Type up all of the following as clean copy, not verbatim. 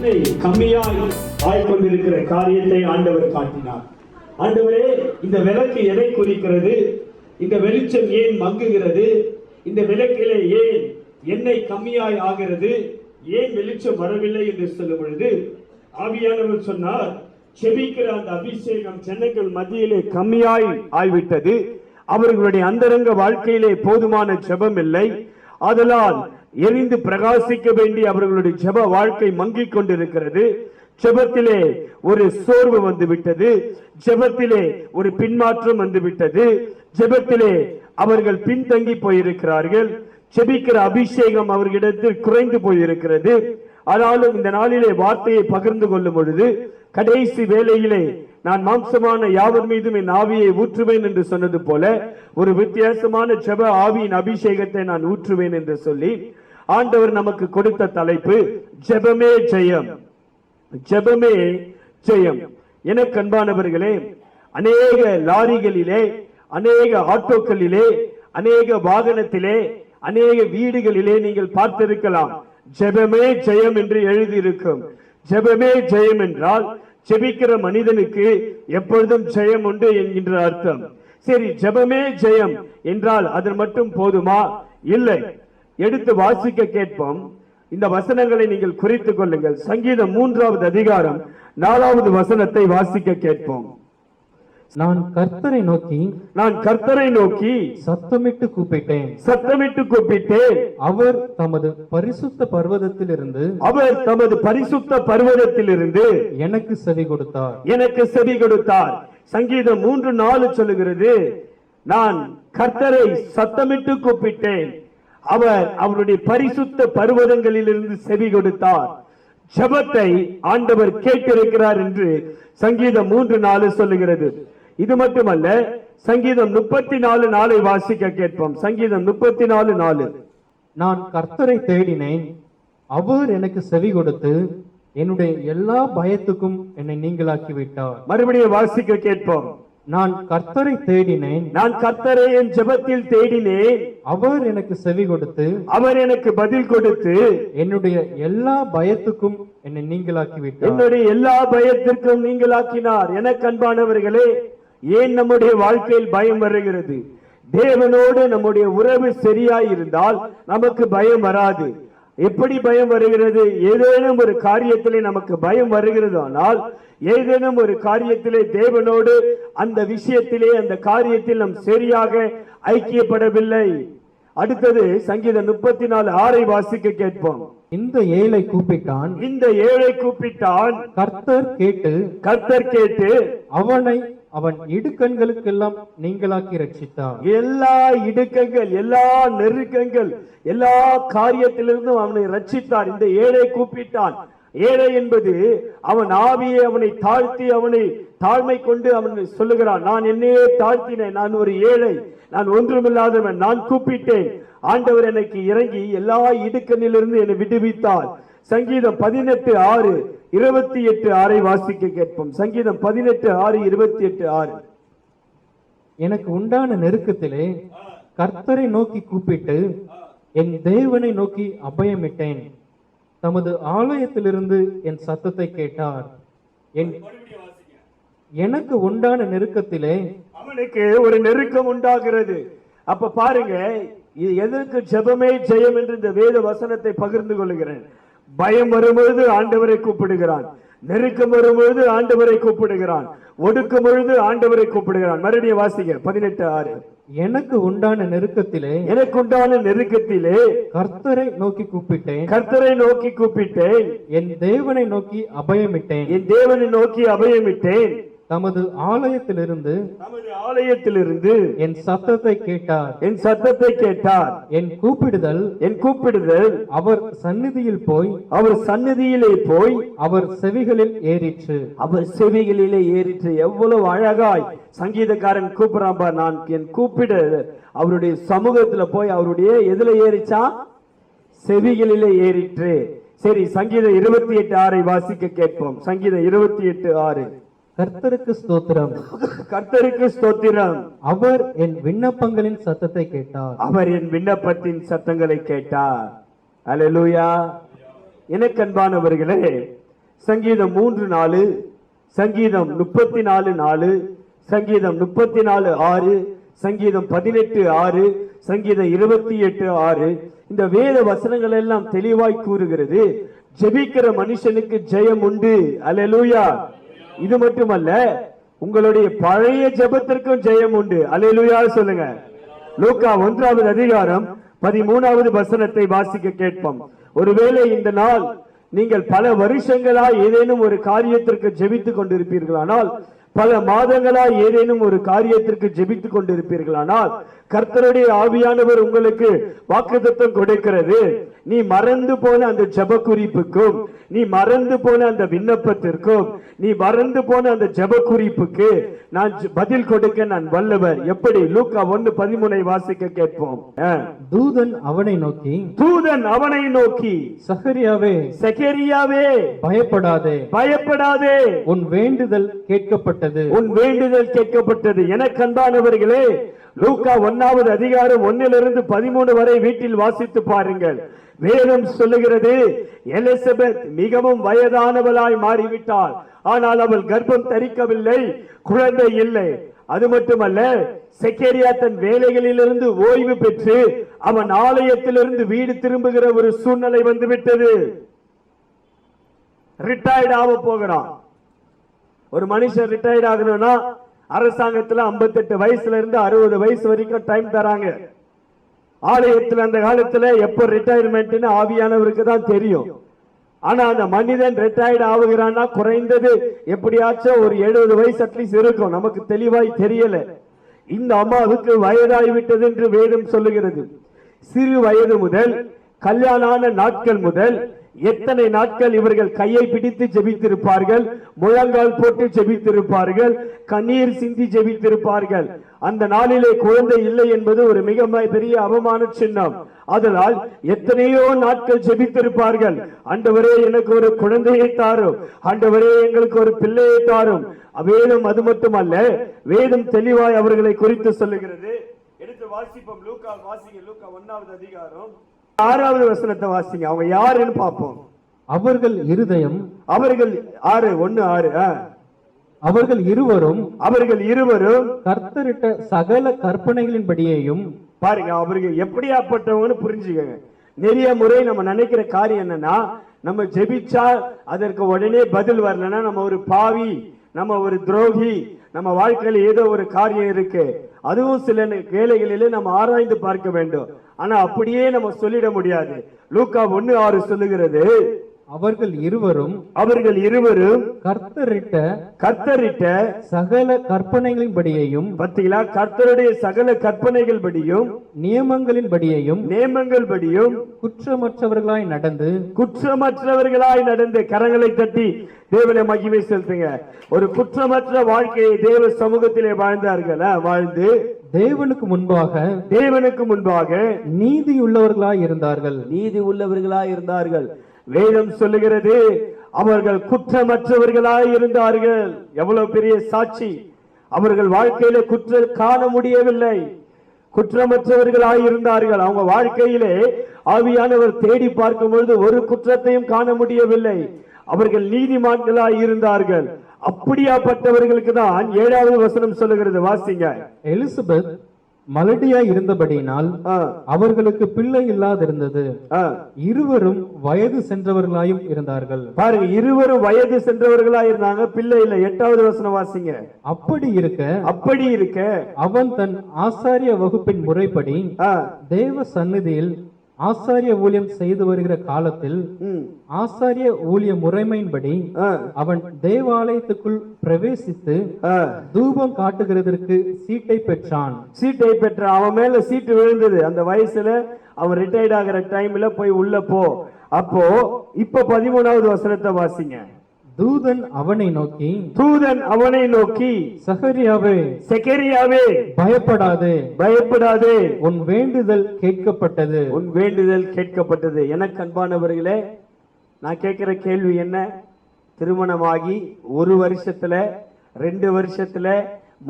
எண்ணெய் கம்மியாய் ஆய்கொண்டிருக்கிற காரியத்தை ஆண்டவர் காட்டினார். ஆண்டவரே, இந்த விளக்கு எதை குறிக்கிறது? இந்த வெளிச்சம் ஏன் மங்குகிறது? இந்த விளக்கிலே ஏன் எண்ணெய் கம்மியாய் ஆகிறது? ஏன் வெளிச்சம் வரவில்லை என்று சொல்லும் பொழுது ஆவியானவர் சொன்னார், செபிக்கிற அந்த அபிஷேகம் ஜனங்கள் மத்தியிலே கம்மியாய் ஆய்விட்டது. அவர்களுடைய அந்தரங்க வாழ்க்கையிலே போதுமான ஜெபம் இல்லை. அதனால் எரிந்து பிரகாசிக்க வேண்டிய அவர்களுடைய ஜெப வாழ்க்கை மங்கிக் கொண்டிருக்கிறது. ஜெபத்திலே ஒரு சோர்வு வந்துவிட்டது. ஜெபத்திலே ஒரு பின்மாற்றம் வந்துவிட்டது. ஜெபத்திலே அவர்கள் பின்தங்கி போயிருக்கிறார்கள். ஜெபிக்கிற அபிஷேகம் அவர்களிடத்தில் குறைந்து போயிருக்கிறது. ஆனாலும் இந்த நாளிலே வார்த்தையை பகிர்ந்து கொள்ளும் பொழுது, கடைசி வேளையிலே நான் மாம்சமான யாவர் மீதும் என் ஆவியை ஊற்றுவேன் என்று சொன்னது போல ஒரு வித்தியாசமான ஜெப ஆவியின் அபிஷேகத்தை நான் ஊற்றுவேன் என்று சொல்லி ஆண்டவர் நமக்கு கொடுத்த தலைப்பு ஜெபமே ஜெயம். ஜெபமே ஜெயம். எனக்கு அன்பானவர்களே, அநேக லாரிகளிலே, அநேக ஆட்டோக்களிலே, அநேக வாகனத்திலே, அநேக வீடுகளிலே நீங்கள் பார்த்திருக்கலாம், ஜெபமே ஜெயம் என்று எழுதியிருக்கும். ஜெபமே ஜெயம் என்றால் ஜெபிக்கிற மனிதனுக்கு எப்பொழுதும் ஜெயம் உண்டு என்கின்ற அர்த்தம். சரி, ஜெபமே ஜெயம் என்றால் அது மட்டும் போதுமா? இல்லை. எடுத்து வாசிக்க கேட்போம். இந்த வசனங்களை நீங்கள் குறித்துக் கொள்ளுங்கள். சங்கீதம் 3வது அதிகாரம் 4வது வசனத்தை வாசிக்க கேட்போம். நான் கர்த்தரை நோக்கி சத்தமிட்டு கூப்பிட்டேன். அவர் தமது பரிசுத்த பர்வதத்திலிருந்து எனக்கு செவி கொடுத்தார். சங்கீதம் 3:4 சொல்லுகிறது, நான் கர்த்தரை சத்தமிட்டு கூப்பிட்டேன், அவர் அவருடைய பரிசுத்த பர்வதங்களிலிருந்து செவி கொடுத்தார். ஜெபத்தை ஆண்டவர் கேட்டிருக்கிறார் என்று சங்கீதம் 3:4 சொல்லுகிறது. இது மட்டுமல்ல, சங்கீதம் 34:4 வாசிக்க கேட்போம். சங்கீதம் 34:4. நான் கர்த்தரை தேடினேன், அவர் எனக்கு செவி கொடுத்து என்னுடைய எல்லா பயத்துக்கும் என்னை நீங்களாக்கி விட்டார். மறுபடியும் வாசிக்க கேட்போம். நான் கர்த்தரை தேடினேன், நான் கர்த்தரை என் ஜெபத்தில் தேடினேன், அவர் எனக்கு செவி கொடுத்து, அவர் எனக்கு பதில் கொடுத்து என்னுடைய எல்லா பயத்துக்கும் என்னை நீங்களாக்கி விட்டார். என்னுடைய எல்லா பயத்திற்கும் நீங்களாக்கினார். எனக்கு அன்பானவர்களே, ஏன் நம்முடைய வாழ்க்கையில் பயம் வருகிறது? தேவனோடு நம்முடைய உறவு சரியாய் இருந்தால் நமக்கு பயம் வராது. எப்படி பயம் வருகிறது? ஏதேனும் ஒரு காரியத்திலே நமக்கு பயம் வருகிறது. ஆனால் ஏதேனும் ஒரு காரியத்திலே தேவனோடு அந்த விஷயத்திலே அந்த காரியத்தில் நாம் சரியாக ஐக்கியப்படவில்லை. அடுத்தது சங்கீதம் 34:6 வாசிக்க கேட்போம். இந்த ஏழை கூப்பிட்டான், கர்த்தர் கேட்டு அவனை அவன் இடுக்கண்களுக்கெல்லாம் நீங்களாக்கி ரட்சித்தார். எல்லா இடுக்கங்கள், எல்லா நெருக்கங்கள், எல்லா காரியத்திலிருந்தும் அவனை ரட்சித்தார். இந்த ஏழை கூப்பிட்டான். ஏழை என்பது அவன் ஆவியை அவனை தாழ்த்தி, அவனை தாழ்மை கொண்டு அவன் சொல்லுகிறான், நான் என்னையே தாழ்த்தினேன், நான் ஒரு ஏழை, நான் ஒன்றுமில்லாதவன், நான் கூப்பிட்டேன், ஆண்டவர் எனக்கு இறங்கி எல்லா இடுக்கண்ணிலிருந்து என்னை விடுவித்தார். சங்கீதம் 18:6 28:6 வாசிக்க கேட்போம். சங்கீதம் 18:6 28:6. எனக்கு உண்டான நெருக்கத்திலே கர்த்தரை நோக்கி கூப்பிட்டு என் தேவனை நோக்கி அபயமிட்டேன். தமது ஆலயத்திலிருந்து என் சத்தத்தை கேட்டார். எனக்கு உண்டான நெருக்கத்திலே அவனுக்கு ஒரு நெருக்கம் உண்டாகிறது. அப்ப பாருங்க, இது எதற்கு ஜெபமே ஜெயம் என்று இந்த வேத வசனத்தை பகிர்ந்து கொள்கிறேன். பயம் வரும்பொழுது ஆண்டவரை கூப்பிடுகிறான், நெருக்கம் வரும்பொழுது ஆண்டவரை கூப்பிடுகிறான், ஒடுக்கும் பொழுது ஆண்டவரை கூப்பிடுகிறான். மறுபடியும் வாசிங்க 18:6. எனக்கு உண்டான நெருக்கத்திலே கர்த்தரை நோக்கி கூப்பிட்டேன், என் தேவனை நோக்கி அபயமிட்டேன். தமது ஆலயத்திலிருந்து என் சத்தத்தை கேட்டார். என் கூப்பிடுதல் அவர் சந்நிதியிலே போய் அவர் செவிகளில் ஏறிற்று. எவ்வளவு அழகாய் சங்கீதக்காரன் கூப்பிடுறான் பார். நான் என் கூப்பிட அவருடைய சமூகத்துல போய் அவருடைய எதுல ஏறிச்சா? செவிகளிலே ஏறிற்று. சரி, சங்கீதம் 28:6 வாசிக்க கேட்போம். சங்கீதம் 28:6. கர்த்தருக்கு ஸ்தோத்திரம், கர்த்தருக்கு ஸ்தோத்திரம். அவர் என் விண்ணப்பங்களின் சத்தத்தை கேட்டார். அவர் என் விண்ணப்பத்தின் சத்தங்களை கேட்டார். அல்லேலூயா. எனக்கு அன்பானவர்களே, சங்கீதம் 3:4, சங்கீதம் 34:4, சங்கீதம் 34:6, சங்கீதம் 18:6, சங்கீதம் 28:6. இந்த வேத வசனங்கள் எல்லாம் தெளிவாய் கூறுகிறது, ஜெபிக்கிற மனுஷனுக்கு ஜெயம் உண்டு. அல்லேலூயா. இது மட்டுமல்ல, உங்களுடைய பழைய ஜெபத்திற்கும் ஜெயம் உண்டு. அல்லேலூயா சொல்லுங்க. லூக்கா 1வது அதிகாரம் 13வது வசனத்தை வாசிக்க கேட்போம். ஒருவேளை இந்த நாள் நீங்கள் பல வருஷங்களா ஏதேனும் ஒரு காரியத்திற்கு ஜெபித்துக் கொண்டிருப்பீர்களானால், பல மாதங்களா ஏதேனும் ஒரு காரியத்திற்கு ஜெபித்துக் கொண்டிருப்பீர்களானால், கர்த்தருடைய ஆவியானவர் உங்களுக்கு வாக்குத்தத்தம் கொடுக்கிறது. நீ மறந்து போன அந்த ஜெப குறிப்புக்கும், நீ மறந்து போன அந்த விண்ணப்பத்திற்கும், நீ மறந்து போன அந்த ஜெப குறிப்புக்கு நான் பதில் கொடுக்க நான் வல்லவர். எப்படி? லூக்கா 1:13 வாசிக்க கேட்போம். தூதன் அவனை நோக்கி சகரியாவே பயப்படாதே, பயப்படாதே, உன் வேண்டுதல் கேட்கப்பட்டது, உன் வேண்டுதல் கேட்கப்பட்டது. எனக்கு அன்பானவர்களே, லூக்கா 1வது அதிகாரம் 1லிருந்து 13 வரை வீட்டில் வாசித்து பாருங்கள். வேதம் சொல்லுகிறது, எலிசபெத் மிகவும் வயதானவளாய் மாறிவிட்டாள். ஆனால் அவள் கர்ப்பம் தரிக்கவில்லை, குழந்தை இல்லை. அது மட்டுமல்ல, செக்கரியா தன் வேலைகளிலிருந்து ஓய்வு பெற்று அவன் ஆலயத்திலிருந்து வீடு திரும்புகிற ஒரு சூழ்நிலை வந்துவிட்டது. ரிட்டையர்ட் ஆக போகிறான். ஒரு மனுஷன் ரிட்டையர்ட் ஆகணும்னா அரசாங்கத்துல 58 வயசுல இருந்து 60 வயசு வரைக்கும் டைம் தராங்க. ஆலயத்தில் அந்த காலத்துல எப்ப ரிட்டையர்மெண்ட் ஆவியானவருக்கு தான் தெரியும். ஆனா அந்த மனிதன் ரிட்டையர்ட் ஆகுகிறான்னா குறைந்தது எப்படியாச்சும் ஒரு 70 வயசு அட்லீஸ்ட் இருக்கும். நமக்கு தெளிவாய் தெரியல. இந்த அம்மாவுக்கு வயதாகிவிட்டது என்று வேதம் சொல்லுகிறது. சிறு வயது முதல், கல்யாணான நாட்கள் முதல் எத்தனை நாட்கள் இவர்கள் கையை பிடித்து ஜெபித்திருப்பார்கள், முழங்கால் போட்டு ஜெபித்திருப்பார்கள், கண்ணீர் சிந்தி ஜெபித்திருப்பார்கள். அந்த நாளிலே குழந்தை இல்லை என்பது ஒரு மிக பெரிய அவமான சின்னம். அதனால் எத்தனையோ நாட்கள் ஜெபித்திருப்பார்கள். ஆண்டவரே, எனக்கு ஒரு குழந்தையை தாரும், ஆண்டவரே எங்களுக்கு ஒரு பிள்ளையை தாரும். வேதம் அது மட்டுமல்ல, வேதம் தெளிவாய் அவர்களை குறித்து சொல்லுகிறது. எடுத்து வாசிப்போம். லூக்கா 1வது அதிகாரம் 6வது வசனத்தை வாசிங்க. அவங்க யாருன்னு பார்ப்போம். அவர்கள் இருதயம், அவர்கள் 6:1-6 அவர்கள் இருவரும் கர்த்தரிட்ட சகல கற்பனைகளின்படியேயும். பாருங்க, அவர்கள் எப்படியாப்பட்டவங்கன்னு புரிஞ்சுக்கங்க. நிறைய முறை நம்ம நினைக்கிற காரியம் என்னன்னா, நம்ம ஜெபிச்சா அதற்கு உடனே பதில் வரலன்னா நம்ம ஒரு பாவி, நம்ம ஒரு துரோகி, நம்ம வாழ்க்கையில ஏதோ ஒரு காரியம் இருக்கு. அதுவும் சில வேளைகளிலே நம்ம ஆராய்ந்து பார்க்க வேண்டும். ஆனா அப்படியே நம்ம சொல்லிட முடியாது. லூக்கா 1:6 சொல்லுகிறது, அவர்கள் இருவரும் கர்த்தரிட்ட சகல கற்பனைகளின்படியையும். பத்திகளா? கர்த்தருடைய சகல கற்பனைகள் படியும் நியமங்களின்படியையும் குற்றமற்றவர்களாய் நடந்து கரங்களை தட்டி தேவனை மகிமை செலுத்துங்க. ஒரு குற்றமற்ற வாழ்க்கையை தேவ சமூகத்திலே வாழ்ந்து தேவனுக்கு முன்பாக நீதி உள்ளவர்களாய் இருந்தார்கள். வேதம் சொல்லுகிறது, அவர்கள் குற்றமற்றவர்களாய் இருந்தார்கள். எவ்வளவு பெரிய சாட்சி! அவர்கள் வாழ்க்கையில குற்றம் காண முடியவில்லை, குற்றமற்றவர்களாய் இருந்தார்கள். அவங்க வாழ்க்கையிலே ஆவியானவர் தேடி பார்க்கும் பொழுது ஒரு குற்றத்தையும் காண முடியவில்லை. அவர்கள் நீதிமான்களாய் இருந்தார்கள். அப்படியாப்பட்டவர்களுக்கு தான் 7வது வசனம் சொல்லுகிறது. வாசிங்க. எலிசபெத் மலடியாய் இருந்தபடியினால் அவர்களுக்கு பிள்ளை இல்லாதிருந்தது. இருவரும் வயது சென்றவர்களாயும் இருந்தார்கள். பாருங்க, இருவரும் வயது சென்றவர்களாய் இருந்தாங்க, பிள்ளை இல்லை. 8வது வசனம் வாசிங்க. அப்படி இருக்க அவன் தன் ஆசாரிய வகுப்பின் முறைப்படி தேவ சந்நிதியில் ஆசாரிய ஊழியம் செய்து வருகிற காலத்தில் ஆசாரிய ஊழிய முறைமையின்படி அவன் தேவாலயத்துக்குள் பிரவேசித்து தூபம் காட்டுகிறதற்கு சீட்டை பெற்றான். அவன் மேல சீட்டு விழுந்தது. அந்த வயசுல அவன் ரிட்டையர்ட் ஆகிற டைம்ல போய் உள்ள போ. அப்போ இப்ப 13வது வசனத்தை வாசிங்க. தூதன் அவனை நோக்கி சகரியாவே பயப்படாதே, உன் வேண்டுதல் கேட்கப்பட்டது. எனக்கு அன்பானவர்களே, நான் கேட்கிற கேள்வி என்ன? திருமணமாகி 1 வருஷத்துல, 2 வருஷத்துல,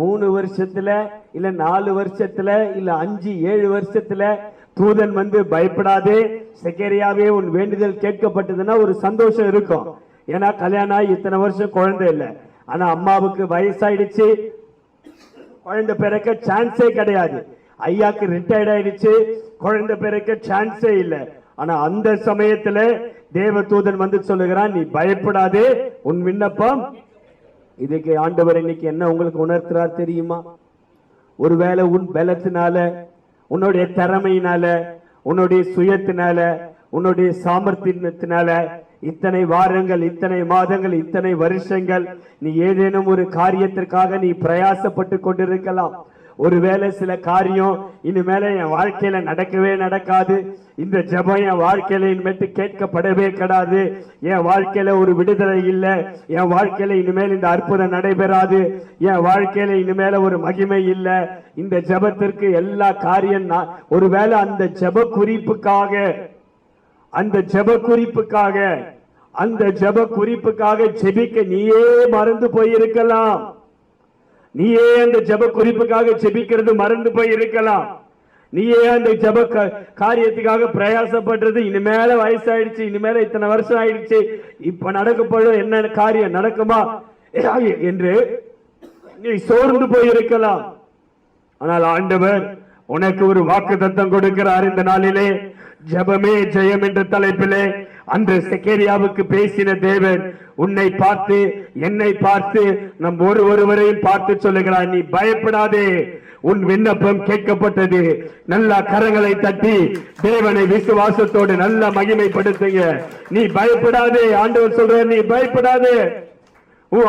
3 வருஷத்துல, இல்ல 4 வருஷத்துல, இல்ல 5-7 வருஷத்துல தூதன் வந்து பயப்படாதே சகரியாவே உன் வேண்டுதல் கேட்கப்பட்டதுன்னா ஒரு சந்தோஷம் இருக்கும். ஏன்னா கல்யாணம் ஆகி இத்தனை வருஷம் குழந்தை இல்லை. ஆனா அம்மாவுக்கு வயசாயிடுச்சு, குழந்தை பிறக்க சான்ஸே கிடையாது. ஐயாக்கு ரிட்டையர்ட் ஆயிடுச்சு, குழந்தை பிறக்க சான்ஸே இல்லை. ஆனா அந்த சமயத்துல தேவதூதன் வந்து சொல்லுகிறான், நீ பயப்படாதே, உன் விண்ணப்பம். இதுக்கு ஆண்டவர் இன்னைக்கு என்ன உங்களுக்கு உணர்த்துறார் தெரியுமா? ஒருவேளை உன் பலத்தினால, உன்னுடைய திறமையினால, உன்னுடைய சுயத்தினால, உன்னுடைய சாமர்த்தியத்தினால இத்தனை வாரங்கள், இத்தனை மாதங்கள், இத்தனை வருஷங்கள் நீ ஏதேனும் ஒரு காரியத்திற்காக நீ பிரயாசப்பட்டு கொண்டிருக்கலாம். ஒருவேளை சில காரியம் இனிமேல என் வாழ்க்கையில நடக்கவே நடக்காது, இந்த ஜெபம் என் வாழ்க்கையில இனிமேட்டு கேட்கப்படவே கிடையாது, என் வாழ்க்கையில ஒரு விடுதலை இல்லை, என் வாழ்க்கையில இனிமேல் இந்த அற்புதம் நடைபெறாது, என் வாழ்க்கையில இனிமேல ஒரு மகிமை இல்லை, இந்த ஜெபத்திற்கு எல்லா காரியம் ஒருவேளை அந்த ஜெப குறிப்புக்காக ஜெபிக்க நீயே மறந்து போயிருக்கலாம். நீயே அந்த ஜெப குறிப்புக்காக ஜெபிக்கிறது மறந்து போய் இருக்கலாம். நீயே அந்த ஜெப காரியத்துக்காக பிரயாசப்படுறது, இனிமேல வயசாயிடுச்சு, இனிமேல இத்தனை வருஷம் ஆயிடுச்சு, இப்ப நடக்கப்படும் என்ன காரியம் நடக்குமா என்று நீ சோர்ந்து போயிருக்கலாம். ஆனால் ஆண்டவர் உனக்கு ஒரு வாக்குத்தத்தம் கொடுக்கிறார். இந்த நாளிலே ஜெபமே ஜெயம் என்ற தலைப்பிலே அன்று செக்கரியாவுக்கு பேசின தேவன் உன்னை பார்த்து, என்னை பார்த்து, நம் ஒருவரையும் பார்த்து சொல்லுகிறார், நீ பயப்படாதே, உன் விண்ணப்பம் கேட்கப்பட்டது. நல்ல கரங்களை தட்டி தேவனை விசுவாசத்தோடு நல்ல மகிமைப்படுத்துங்க. நீ பயப்படாதே. ஆண்டவர் சொல்ற, நீ பயப்படாதே.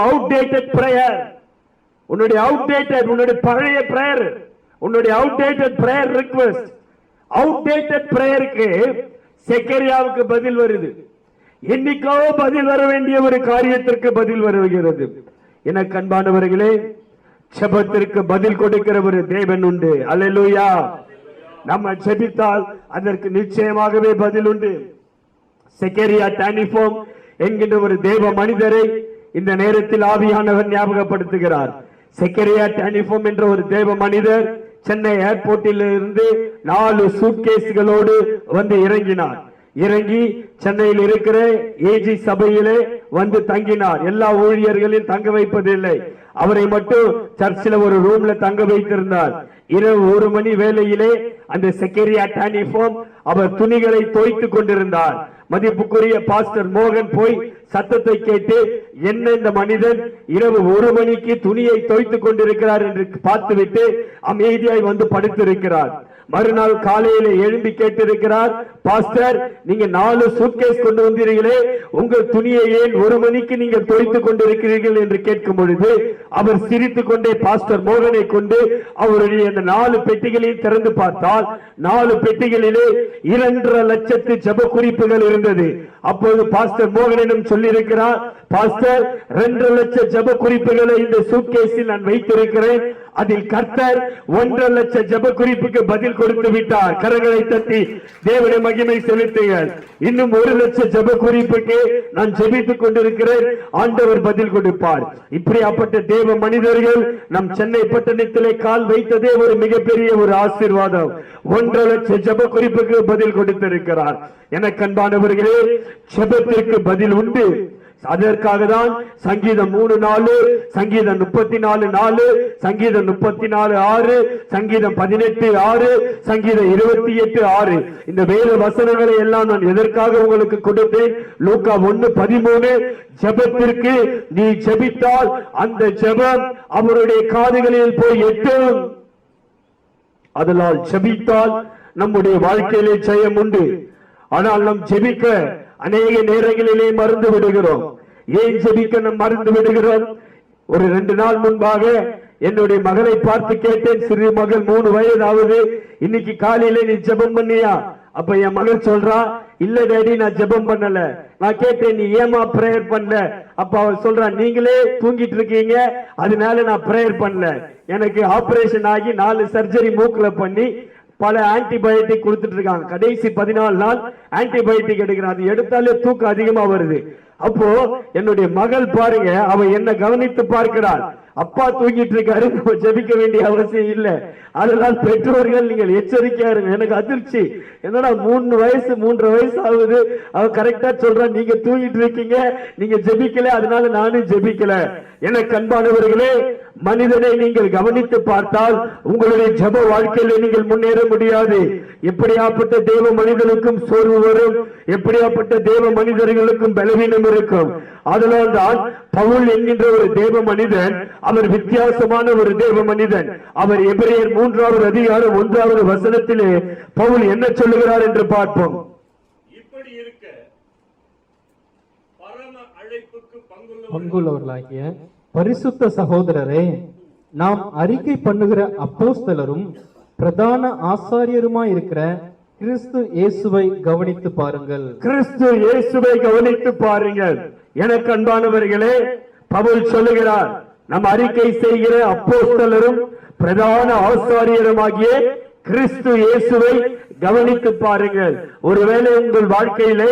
அவுடேட்டட் பிரேயர், உன்னுடைய பழைய பிரேயர், உன்னுடைய அவுடேட்டட் பிரேயர் ரிக்வெஸ்ட், அவுடேட்டட் பிரேயருக்கு செக்கரியாவுக்கு பதில் வருது. என்னைக்கோ பதில் வர வேண்டிய ஒரு காரியத்திற்கு பதில் வருகிறது. எனக்கு அன்பானவர்களே, ஜெபத்திற்கு பதில் கொடுக்கிற ஒரு தேவன் உண்டு. அல்லேலூயா. நம்ம ஜெபித்தால் அதற்கு நிச்சயமாகவே பதில் உண்டு. செக்கரியா டானிஃபோம் என்கின்ற ஒரு தேவ மனிதரை இந்த நேரத்தில் ஆவியானவர் ஞாபகப்படுத்துகிறார். செக்கரியா டானிஃபோம் என்ற ஒரு தேவ மனிதர் சென்னை ஏர்போர்ட்டில் இருந்து 4 சூட்கேஸ்களோடு வந்து இறங்கினார். இறங்கி சென்னையில் இருக்கிற ஏஜி சபையிலே வந்து தங்கினார். எல்லா ஊழியர்களையும் தங்க வைப்பதில்லை, அவரை மட்டும் சர்ச்சில் ஒரு ரூம்ல தங்க வைத்திருந்தார். இரவு 1 மணி வேளையிலே அந்த செக்கரியா டானிஃபோம் அவர் துணிகளை தோய்த்துக் கொண்டிருந்தார். மதிப்புக்குரிய பாஸ்டர் மோகன் போய் சத்தத்தை கேட்டு, என்ன இந்த மனிதன் இரவு 1 மணிக்கு துணியை தோய்த்துக் கொண்டிருக்கிறார் என்று பார்த்துவிட்டு அமைதியாய் வந்து படுத்திருக்கிறார். மறுநாள் காலையில எழும்பி கேட்டிருக்கிறார், பாஸ்டர், நீங்க 4 சூட்கேஸ் கொண்டு வந்தீர்களே, உங்கள் துணியை ஏன் 1 மணிக்கு நீங்கள் தோய்த்துக் கொண்டிருக்கிறீர்கள் என்று கேட்கும் பொழுது அவர் சிரித்துக் கொண்டே பாஸ்டர் மோகனை கொண்டு அவருடைய அந்த 4 பெட்டிகளையும் திறந்து பார்த்தால் 4 பெட்டிகளிலே 2.5 லட்சத்து ஜெப குறிப்புகள் இருந்தது. அப்போது பாஸ்டர் மோகனிடம் சொல்லியிருக்கிறார், பாஸ்டர், 2.5 லட்சம் ஜெப குறிப்புகளை இந்த சூட்கேஸில் நான் வைத்திருக்கிறேன், அதில் கர்த்தர் 1.5 லட்சம் ஜெப குறிப்புக்கு பதில் கொடுத்து விட்டார். கரங்களை தட்டி தேவனை மகிமை செலுத்துங்கள். இன்னும் 1 லட்சம் ஜெப குறிப்புக்கு நான் ஜெபித்துக் கொண்டிருக்கிறேன், ஆண்டவர் பதில் கொடுப்பார். இப்படியாப்பட்ட தேவ மனிதர்கள் நம் சென்னை பட்டணத்திலே கால் வைத்ததே ஒரு மிகப்பெரிய ஒரு ஆசீர்வாதம். 1.5 லட்சம் ஜெப குறிப்புக்கு பதில் கொடுத்திருக்கிறார். எனக்கு அன்பானவர்களே, ஜெபத்திற்கு பதில் உண்டு. அதற்காக தான் சங்கீதம் 3:4, சங்கீதம் 34:4, சங்கீதம் 34:6, சங்கீதம் 18:6, சங்கீதம் 28:6 இந்த வேத வசனங்களை எல்லாம் நான் எதற்காக உங்களுக்கு கொடுத்தேன்? லூக்கா 1:13 ஜெபத்திற்கு நீ ஜெபித்தால் அந்த ஜெபம் அவருடைய காதுகளில் போய் எட்டும். அதனால் ஜெபித்தால் நம்முடைய வாழ்க்கையிலே ஜெயம் உண்டு. ஆனால் நாம் ஜெபிக்க அநேக நேரங்களிலே மறந்து விடுகிறோம். ஏன் ஜெபிக்க நாம் மறந்து விடுகிறோம்? ஒரு 2 நாள் முன்பாக என்னுடைய மகளை பார்த்து கேட்டேன். சிறு மகள் 3 வயதாவது. இன்னைக்கு காலையில நீ ஜெபம் பண்ணியா? அப்ப என் மகள் சொல்றா, இல்ல டேடி, நான் ஜெபம் பண்ணல. நான் கேட்டேன், நீ ஏமா பிரேயர் பண்ணல? அப்ப அவள் சொல்றா, நீங்களே தூங்கிட்டு இருக்கீங்க, அதனால நான் பிரேயர் பண்ணல. எனக்கு ஆபரேஷன் ஆகி 4 சர்ஜரி மூக்குல பண்ணி பல ஆன்டிபயோட்டிக் கொடுத்துட்டு இருக்காங்க. கடைசி 14 நாள் ஆன்டிபயோட்டிக் எடுக்கிறார். அது எடுத்தாலே தூக்கம் அதிகமா வருது. அப்போ என்னுடைய மகள் பாருங்க, அவ என்ன கவனித்து பார்க்கிறாள். அப்பா தூங்கிட்டு இருக்காரு, நம்ம ஜெபிக்க வேண்டிய அவசியம் இல்லை. அதனால் பெற்றோர்கள் நீங்கள் எச்சரிக்கையா இருங்க. எனக்கு அதிர்ச்சி, என்னடா 3 வயசு 3.5 வயசு ஆகுது, அவ கரெக்டா சொல்றான், நீங்க தூங்கிட்டு இருக்கீங்க, நீங்க ஜெபிக்கல, அதனால நானும் ஜெபிக்கல. எனக்கு அன்பானவர்களே, மனிதனை நீங்கள் கவனித்து பார்த்தால் உங்களுடைய ஜெப வாழ்க்கையில நீங்கள் முன்னேற முடியாது. எப்படியாப்பட்ட தேவ மனிதனுக்கும் சோர்வு வரும், எப்படியாப்பட்ட தேவ மனிதர்களுக்கும் பலவீனம் இருக்கும். அதனால் தான் பவுல் என்கின்ற ஒரு தேவ மனிதன், அவர் வித்தியாசமான ஒரு தேவ மனிதன். அவர் எபிரேயர் 3வது அதிகாரம் 1வது வசனத்திலே பவுல் என்ன சொல்லுகிறார் என்று பார்ப்போம். இப்படி இருக்க பரம அழைப்புக்கு பங்குள்ளவர்களாகிய பரிசுத்த சகோதரரே, நாம் அறிக்கை பண்ணுகிற அப்போஸ்தலரும் பிரதான ஆசாரியருமாய் இருக்கிற கிறிஸ்து இயேசுவை கவனித்து பாருங்கள். கிறிஸ்து இயேசுவை கவனித்து பாருங்கள். எனக்கு அன்பானவர்களே, பவுல் சொல்லுகிறார், நம் அறிக்கை செய்கிற அப்போஸ்தலரும் பிரதான ஆசாரியருமாகிய கிறிஸ்து இயேசுவை கவனித்து பாருங்கள். ஒருவேளை உங்கள் வாழ்க்கையிலே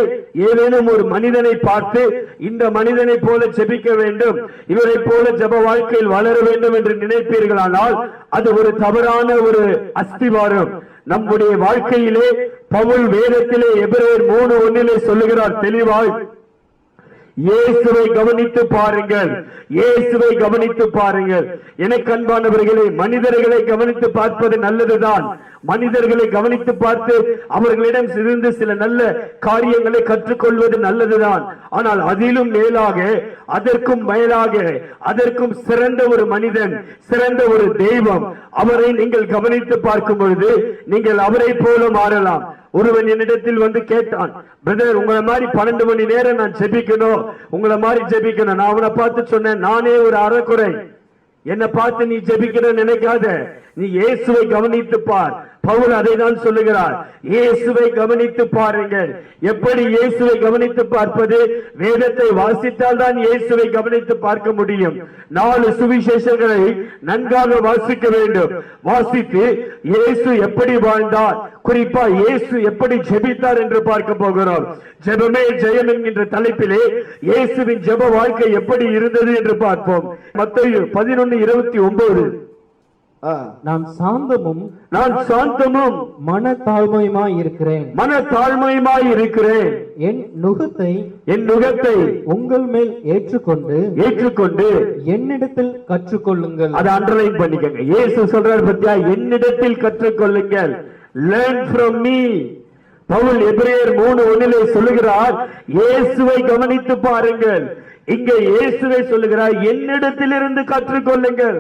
ஏதேனும் ஒரு மனிதனை பார்த்து இந்த மனிதனை போல ஜெபிக்க வேண்டும், இவரை போல ஜெப வாழ்க்கையில் வளர வேண்டும் என்று நினைப்பீர்களானால் அது ஒரு தவறான ஒரு அஸ்திவாரம். நம்முடைய வாழ்க்கையிலே பவுல் வேதத்திலே எபிரேயர் 3:1 சொல்லுகிறார் தெளிவாய், இயேசுவை கவனித்து பாருங்கள், இயேசுவை கவனித்து பாருங்கள். எனக்கு அன்பானவர்களே, மனிதர்களை கவனித்து பார்ப்பது நல்லதுதான். மனிதர்களை கவனித்து பார்த்து அவர்களிடம் இருந்து சில நல்ல காரியங்களை கற்றுக்கொள்வது நல்லதுதான். ஆனால் அதிலும் மேலாக, அதற்கும் மேலாக, அதற்கும் சிறந்த ஒரு மனிதன், சிறந்த ஒரு தெய்வம், அவரை நீங்கள் கவனித்து பார்க்கும் பொழுது நீங்கள் அவரை போல மாறலாம். ஒருவன் என்னிடத்தில் வந்து கேட்டான், பிரதர், உங்களை மாதிரி 12 மணி நேரம் நான் ஜெபிக்கணும், உங்களை மாதிரி ஜெபிக்கணும். நான் அவனை பார்த்து சொன்னேன், நானே ஒரு அறக்குறை, என்னை பார்த்து நீ ஜெபிக்கணும்னு நினைக்காத, நீ இயேசுவை கவனித்து பார். பவுல் அதை தான் சொல்லுகிறார், இயேசுவை கவனித்து பாருங்கள். எப்படி இயேசுவை கவனித்து பார்ப்பது? வேதத்தை வாசித்தால் தான் இயேசுவை கவனித்து பார்க்க முடியும். 4 சுவிசேஷங்களை நன்காக வாசிக்க வேண்டும். வாசித்து இயேசு எப்படி வாழ்ந்தார், குறிப்பா இயேசு எப்படி ஜெபித்தார் என்று பார்க்க போகிறோம். ஜெபமே ஜெயம் என்கின்ற தலைப்பிலே இயேசுவின் ஜெப வாழ்க்கை எப்படி இருந்தது என்று பார்ப்போம். மத்தேயு 11:29, நான் சாந்தமும் மனத்தாழ்மையுமாய் இருக்கிறேன், என் நுகத்தை உங்கள் மேல் ஏற்றுக்கொண்டு என்னிடத்தில் கற்றுக்கொள்ளுங்கள். அதை அண்டர்லைன் பண்ணிக்கங்க. இயேசு சொல்றார் பத்தியா, என்னிடத்தில் கற்றுக்கொள்ளுங்கள். learn from me. பவுல் எபிரேயர் 3:1 சொல்லுகிறார், இயேசுவை கவனித்து பாருங்கள். இங்கே இயேசுவை சொல்லுகிறார், என்னிடத்திலிருந்து கற்றுக்கொள்ளுங்கள்.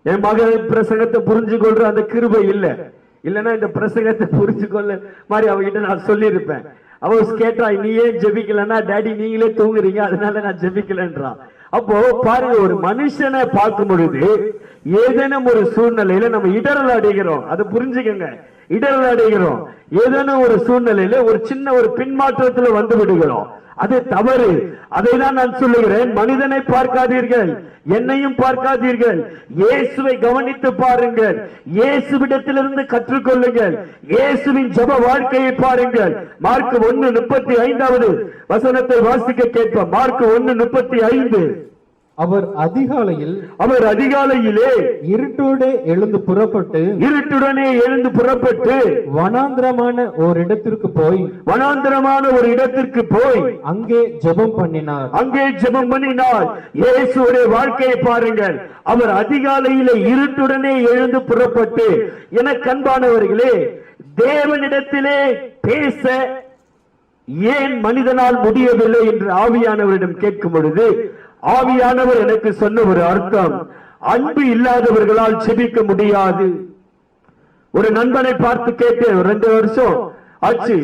என் மகள் பிரசங்கத்தை புரிஞ்சு கொள்ற அந்த கிருபை இல்ல, இல்லன்னா இந்த பிரசங்கத்தை புரிஞ்சு கொள்ள மாதிரி அவகிட்ட நான் சொல்லி இருப்பேன். அவ கேட்டா, நீ ஏன் ஜெபிக்கலன்னா, டாடி நீங்களே தூங்குறீங்க அதனால நான் ஜெபிக்கலன்றான். அப்போ பாருங்க, ஒரு மனுஷனை பார்க்கும் பொழுது ஏதேனும் ஒரு சூழ்நிலையில நம்ம இடரல் அடைகிறோம். அதை புரிஞ்சுக்கங்க, இடரல் அடைகிறோம். ஏதேனும் ஒரு சூழ்நிலையில ஒரு சின்ன ஒரு பின்மாற்றத்துல வந்து விடுகிறோம். அது தவறு. அதை தான் நான் சொல்லுகிறேன், மனிதனை பார்க்காதீர்கள், என்னையும் பார்க்காதீர்கள், இயேசுவை கவனித்து பாருங்கள். இயேசுவிடத்திலிருந்து கற்றுக்கொள்ளுங்கள். இயேசுவின் ஜெப வாழ்க்கையை பாருங்கள். மார்க் 1:35 வசனத்தை வாசிக்க கேட்போம். மார்க் 1:35. அவர் அதிகாலையிலே இருட்டுடனே எழுந்து புறப்பட்டு வனாந்திரமான ஒரு இடத்திற்கு போய் அங்கே ஜெபம் பண்ணினார். இயேசுவுடைய வாழ்க்கையை பாருங்கள். அவர் அதிகாலையிலே இருட்டுடனே எழுந்து புறப்பட்டு, எனக்கு அன்பானவர்களே, தேவனிடத்திலே பேச ஏன் மனிதனால் முடியவில்லை என்று ஆவியானவரிடம் கேட்கும் பொழுது, ஆவியானவர் எனக்கு சொன்ன ஒரு அர்த்தம், அன்பு இல்லாதவர்களால் ஜெபிக்க முடியாது. ஒரு நண்பனை பார்த்து கேட்டேன், 2 வருஷம் ஆச்சு,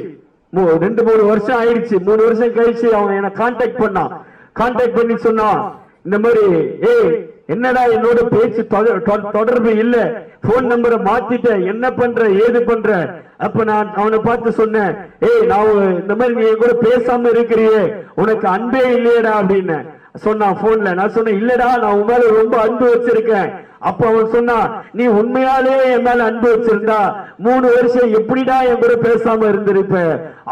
2-3 வருஷம் ஆயிடுச்சு. 3 வருஷம் கழிச்சு அவன் என்ன கான்டாக்ட் பண்ணி சொன்னான், இந்த மாதிரி, என்னடா என்னோட பேச்சு தொடர்பு இல்ல, போன் நம்பரை மாத்திட்டேன், என்ன பண்ற ஏது பண்ற? அப்ப நான் அவனை பார்த்து சொன்னேன், நான் இந்த மாதிரி நீ கூட பேசாம இருக்கிறியே, உனக்கு அன்பே இல்லையடா அப்படின்னு சொன்னான் போன்ல. நான் சொன்னேன், இல்லடா நான் உன் மேல ரொம்ப அன்பு வச்சிருக்கேன். அப்ப அவன் சொன்னான், நீ உண்மையாலே என் மேல அன்பு வச்சிருந்தா 3 வருஷம் எப்படிடா என் கூட பேசாம இருந்திருப்ப?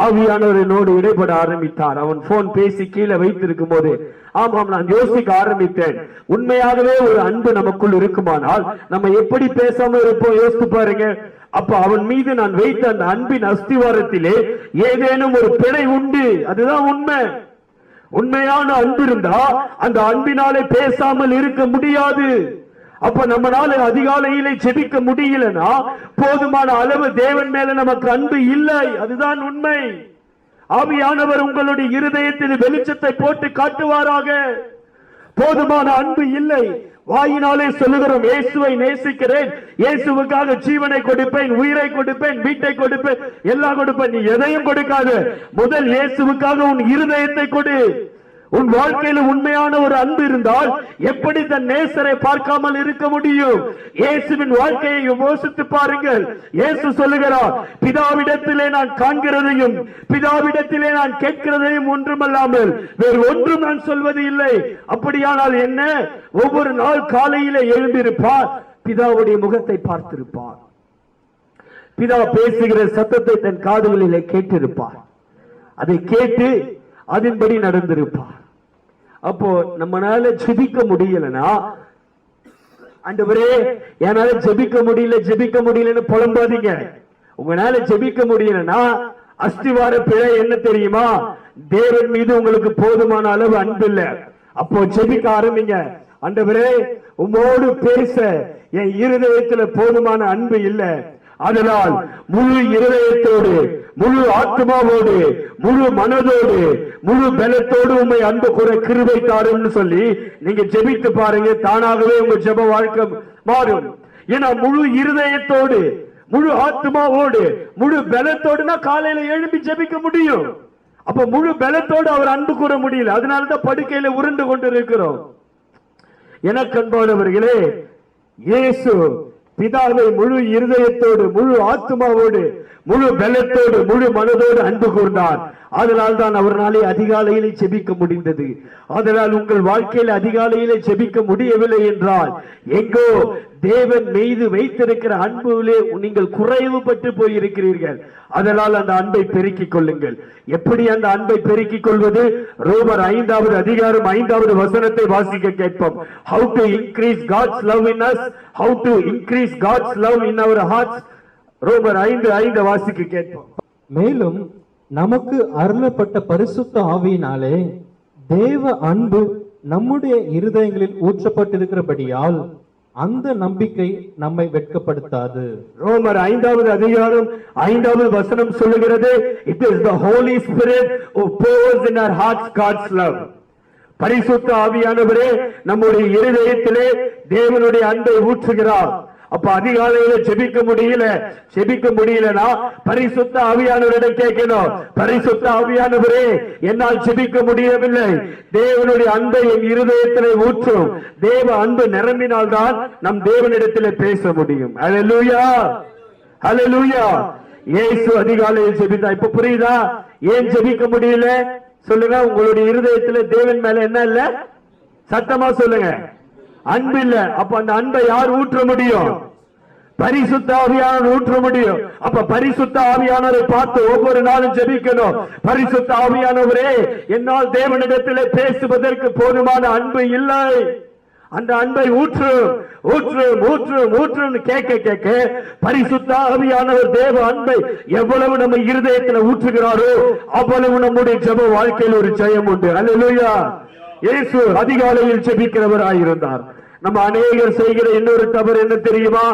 ஆவியானவர் என்னோடு இடைப்பட ஆரம்பித்தார். அவன் போன் பேசி கீழே வைத்திருக்கும் போது ஆமாம், நான் யோசிக்க ஆரம்பித்தேன். உண்மையாகவே ஒரு அன்பு நமக்குள் இருக்குமானால் நம்ம எப்படி பேசாம இருப்போம்? யோசித்து பாருங்க. அப்ப அவன் மீது நான் வைத்த அந்த அன்பின் அஸ்திவாரத்திலே ஏதேனும் ஒரு பிழை உண்டு. அதுதான் உண்மை. உண்மையான அன்பு இருந்தா அந்த அன்பினாலே பேசாமல் இருக்க முடியாது. அப்ப நம்மளால அதிகாலையிலே ஜெபிக்க முடியலன்னா போதுமான அளவு தேவன் மேல நமக்கு அன்பு இல்லை. அதுதான் உண்மை. ஆவியானவர் உங்களுடைய இருதயத்தில் வெளிச்சத்தை போட்டு காட்டுவாராக. போதுமான அன்பு இல்லை. வாயினாலே சொல்லுகிறோம், இயேசுவை நேசிக்கிறேன், இயேசுவுக்காக ஜீவனை கொடுப்பேன், உயிரை கொடுப்பேன், வீட்டை கொடுப்பேன், எல்லாம் கொடுப்பேன். நீ எதையும் கொடுக்காத. முதல் இயேசுவுக்காக உன் இருதயத்தை கொடு. உன் வாழ்க்கையில உண்மையான ஒரு அன்பு இருந்தால் எப்படி தன் நேசரை பார்க்காமல் இருக்க முடியும்? இயேசுவின் வாழ்க்கையை யோசித்து பாருங்கள். இயேசு சொல்லுகிறார், பிதாவிடத்திலே நான் காண்கிறதையும் பிதாவிடத்திலே நான் கேட்கிறதையும் ஒன்றுமல்லாமல் வேறு ஒன்றும் நான் சொல்வது இல்லை. அப்படியானால் என்ன? ஒவ்வொரு நாள் காலையிலே எழுந்திருப்பார், பிதாவுடைய முகத்தை பார்த்திருப்பார், பிதா பேசுகிற சத்தத்தை தன் காதுகளிலே கேட்டிருப்பார், அதை கேட்டு அதன்படி நடந்திருப்பார். அப்போ நம்மளால ஜெபிக்க முடியலனா, ஆண்டவரே என்னால ஜெபிக்க முடியலன்னு புலம்பாதீங்க. உங்களால ஜெபிக்க முடியலனா அஸ்திவார பிழை என்ன தெரியுமா? தேவன் மீது உங்களுக்கு போதுமான அளவு அன்பு இல்ல. அப்போ ஜெபிக்க ஆரம்பிங்க. ஆண்டவரே உம்மோடு பேச என் இருதயத்துல போதுமான அன்பு இல்ல. அதனால் முழு இருதயத்தோடு, முழு ஆத்மாவோடு, முழு மனதோடு, முழு பலத்தோடு உண்மை அன்பு கூற கிருபை தாரும்னு சொல்லி நீங்க ஜெபித்து பாருங்க. தானாகவே உங்க ஜெப வாழ்க்கை மாறும். ஏன்னா முழு இருதயத்தோடு, முழு ஆத்மாவோடு, முழு பலத்தோடுனா காலையில எழுப்பி ஜெபிக்க முடியும். அப்ப முழு பலத்தோடு அவர் அன்பு கூற முடியல. அதனாலதான் படுக்கையில உருண்டு கொண்டு இருக்கிறோம். எனக்கு அன்பானவர்களே, இயேசு பிதாவை முழு இருதயத்தோடு, முழு ஆத்மாவோடு, முழு பலத்தோடு, முழு மனதோடு அன்பு கூர்ந்தார். அதனால் தான் அவராலே அதிகாலையிலே ஜெபிக்க முடிந்தது. அதனால் உங்கள் வாழ்க்கையில் அதிகாலையிலே ஜெபிக்க முடியவில்லை என்றால் எங்கோ தேவன் மீது வைத்திருக்கிற அன்புவிலே நீங்கள் குறைவுபட்டு போயிருக்கிறீர்கள். அதனால் அந்த அன்பை பெருக்கிக் கொள்ளுங்கள். எப்படி அந்த அன்பை பெருக்கிக் கொள்வது? ரோமர் 5வது அதிகாரம் 5வது வசனத்தை வாசிக்க கேட்போம். How to increase God's love in us? How to increase God's love in our hearts? ரோமர் 5:5 வாசிக்க கேட்போம். மேலும் நமக்கு அருளப்பட்ட பரிசுத்த ஆவியினாலே தேவ அன்பு நம்முடைய இருதயங்களில் ஊற்றப்பட்டிருக்கிறபடியால் அந்த நம்பிக்கை நம்மை வெட்கப்படுத்தாது. ரோமர் 5வது அதிகாரம் 5வது வசனம் சொல்லுகிறது, it is the Holy Spirit who pours in our hearts God's love. பரிசுத்த ஆவியானவரே நம்முடைய இருதயத்திலே தேவனுடைய அன்பை ஊற்றுகிறார். அப்ப அதிகாலையில ஜெபிக்க முடியலனா பரிசுத்த ஆவியானவரிடம் கேட்கணும். பரிசுத்த ஆவியானவரே என்னால் ஜெபிக்க முடியவில்லை, தேவனுடைய அன்பை என் இருதயத்திலே ஊற்றும். தேவ அன்பு நிரம்பினால்தான் நம் தேவனிடத்திலே பேச முடியும். ஹல்லேலூயா, ஹல்லேலூயா. இயேசு அதிகாலையில் ஜெபித்தா. இப்ப புரியுதா ஏன் ஜெபிக்க முடியல? சொல்லுங்க. உங்களுடைய இருதயத்திலே தேவன் மேல என்ன இல்ல? சத்தமா சொல்லுங்க. அன்பு இல்ல. அப்ப அந்த அன்பை யார் ஊற்ற முடியும்? பரிசுத்த ஆவியானவர் ஊற்ற முடியும். அப்ப பரிசுத்த ஆவியானவரை பார்த்து ஒவ்வொரு நாளும் ஜெபிக்கணும். பரிசுத்த ஆவியானவரே என்னால் தேவனிடத்திலே பேசுவதற்கு போதுமான அன்பு இல்லை, அந்த அன்பை ஊற்று ஊற்று ஊற்று ஊற்று கேட்க கேட்க பரிசுத்த ஆவியானவர் தேவ அன்பை எவ்வளவு நம்ம இருதயத்தில் ஊற்றுகிறாரோ அவ்வளவு நம்முடைய ஜெப வாழ்க்கையில் ஒரு ஜெயம் உண்டு. அல்லேலூயா. இயேசு அதிகாலையில் ஜெபிக்கிறவராயிருந்தார். நம்ம அநேகர் செய்கிற இன்னொரு தவறு என்ன தெரியுமா?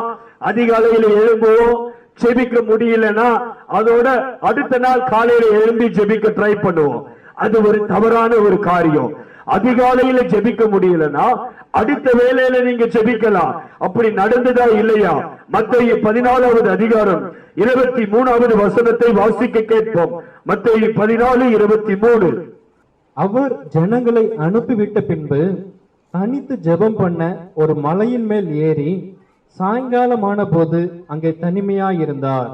அதிகாலையில் எழும்புவோம், ஜெபிக்க முடியலன்னா அதோட அடுத்த நாள் காலையில எழும்பி ஜெபிக்க ட்ரை பண்ணுவோம். அது ஒரு தவறான ஒரு காரியம். அதிகாலையில ஜெபிக்க முடியலன்னா அடுத்த வேளையில நீங்க ஜெபிக்கலாம். அப்படி நடந்ததா இல்லையா? மத்தேயு 14வது அதிகாரம் 23வது வசனத்தை வாசிக்க கேட்போம். மத்தேயு 14:23. அவர் ஜனங்களை அனுப்பிவிட்ட பின்பு தனித்து ஜெபம் பண்ண ஒரு மலையின் மேல் ஏறி சாயங்காலமான போது அங்கே தனிமையாயிருந்தார்.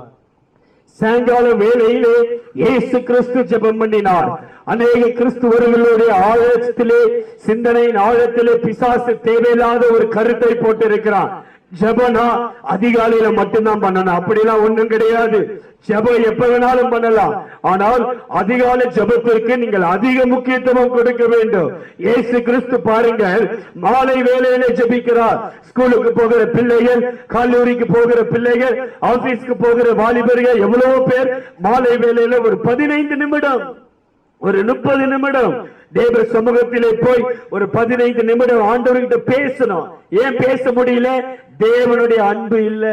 சாயங்கால வேளையிலே இயேசு கிறிஸ்து ஜெபம் பண்ணினார். அநேக கிறிஸ்துவர்களுடைய ஆழத்திலே, சிந்தனையின் ஆழத்திலே பிசாசு தேவையில்லாத ஒரு கருத்தை போட்டிருக்கிறான். ஜெபனா அதிகாலையில மட்டும்தான் பண்ணணும் அப்படிலாம் ஒண்ணும் கிடையாது. ஜெபம் எப்ப வேணாலும் பண்ணலாம். ஆனால் அதிகாலை ஜெபத்திற்கு நீங்கள் அதிக முக்கியத்துவம் கொடுக்க வேண்டும். இயேசு கிறிஸ்து பாருங்கள், மாலை வேளையிலே ஜெபிக்கிறார். ஸ்கூலுக்கு போகிற பிள்ளைகள், கல்லூரிக்கு போகிற பிள்ளைகள், ஆபீஸ்க்கு போகிற வாலிபர்கள் எவ்வளவு பேர் மாலை வேளையில ஒரு 15 நிமிடம், ஒரு 30 நிமிடம் தேவ சமூகத்திலே போய் ஒரு 15 நிமிடம் ஆண்டவர்கிட்ட பேசணும். ஏன் பேச முடியல? தேவனுடைய அன்பு இல்ல.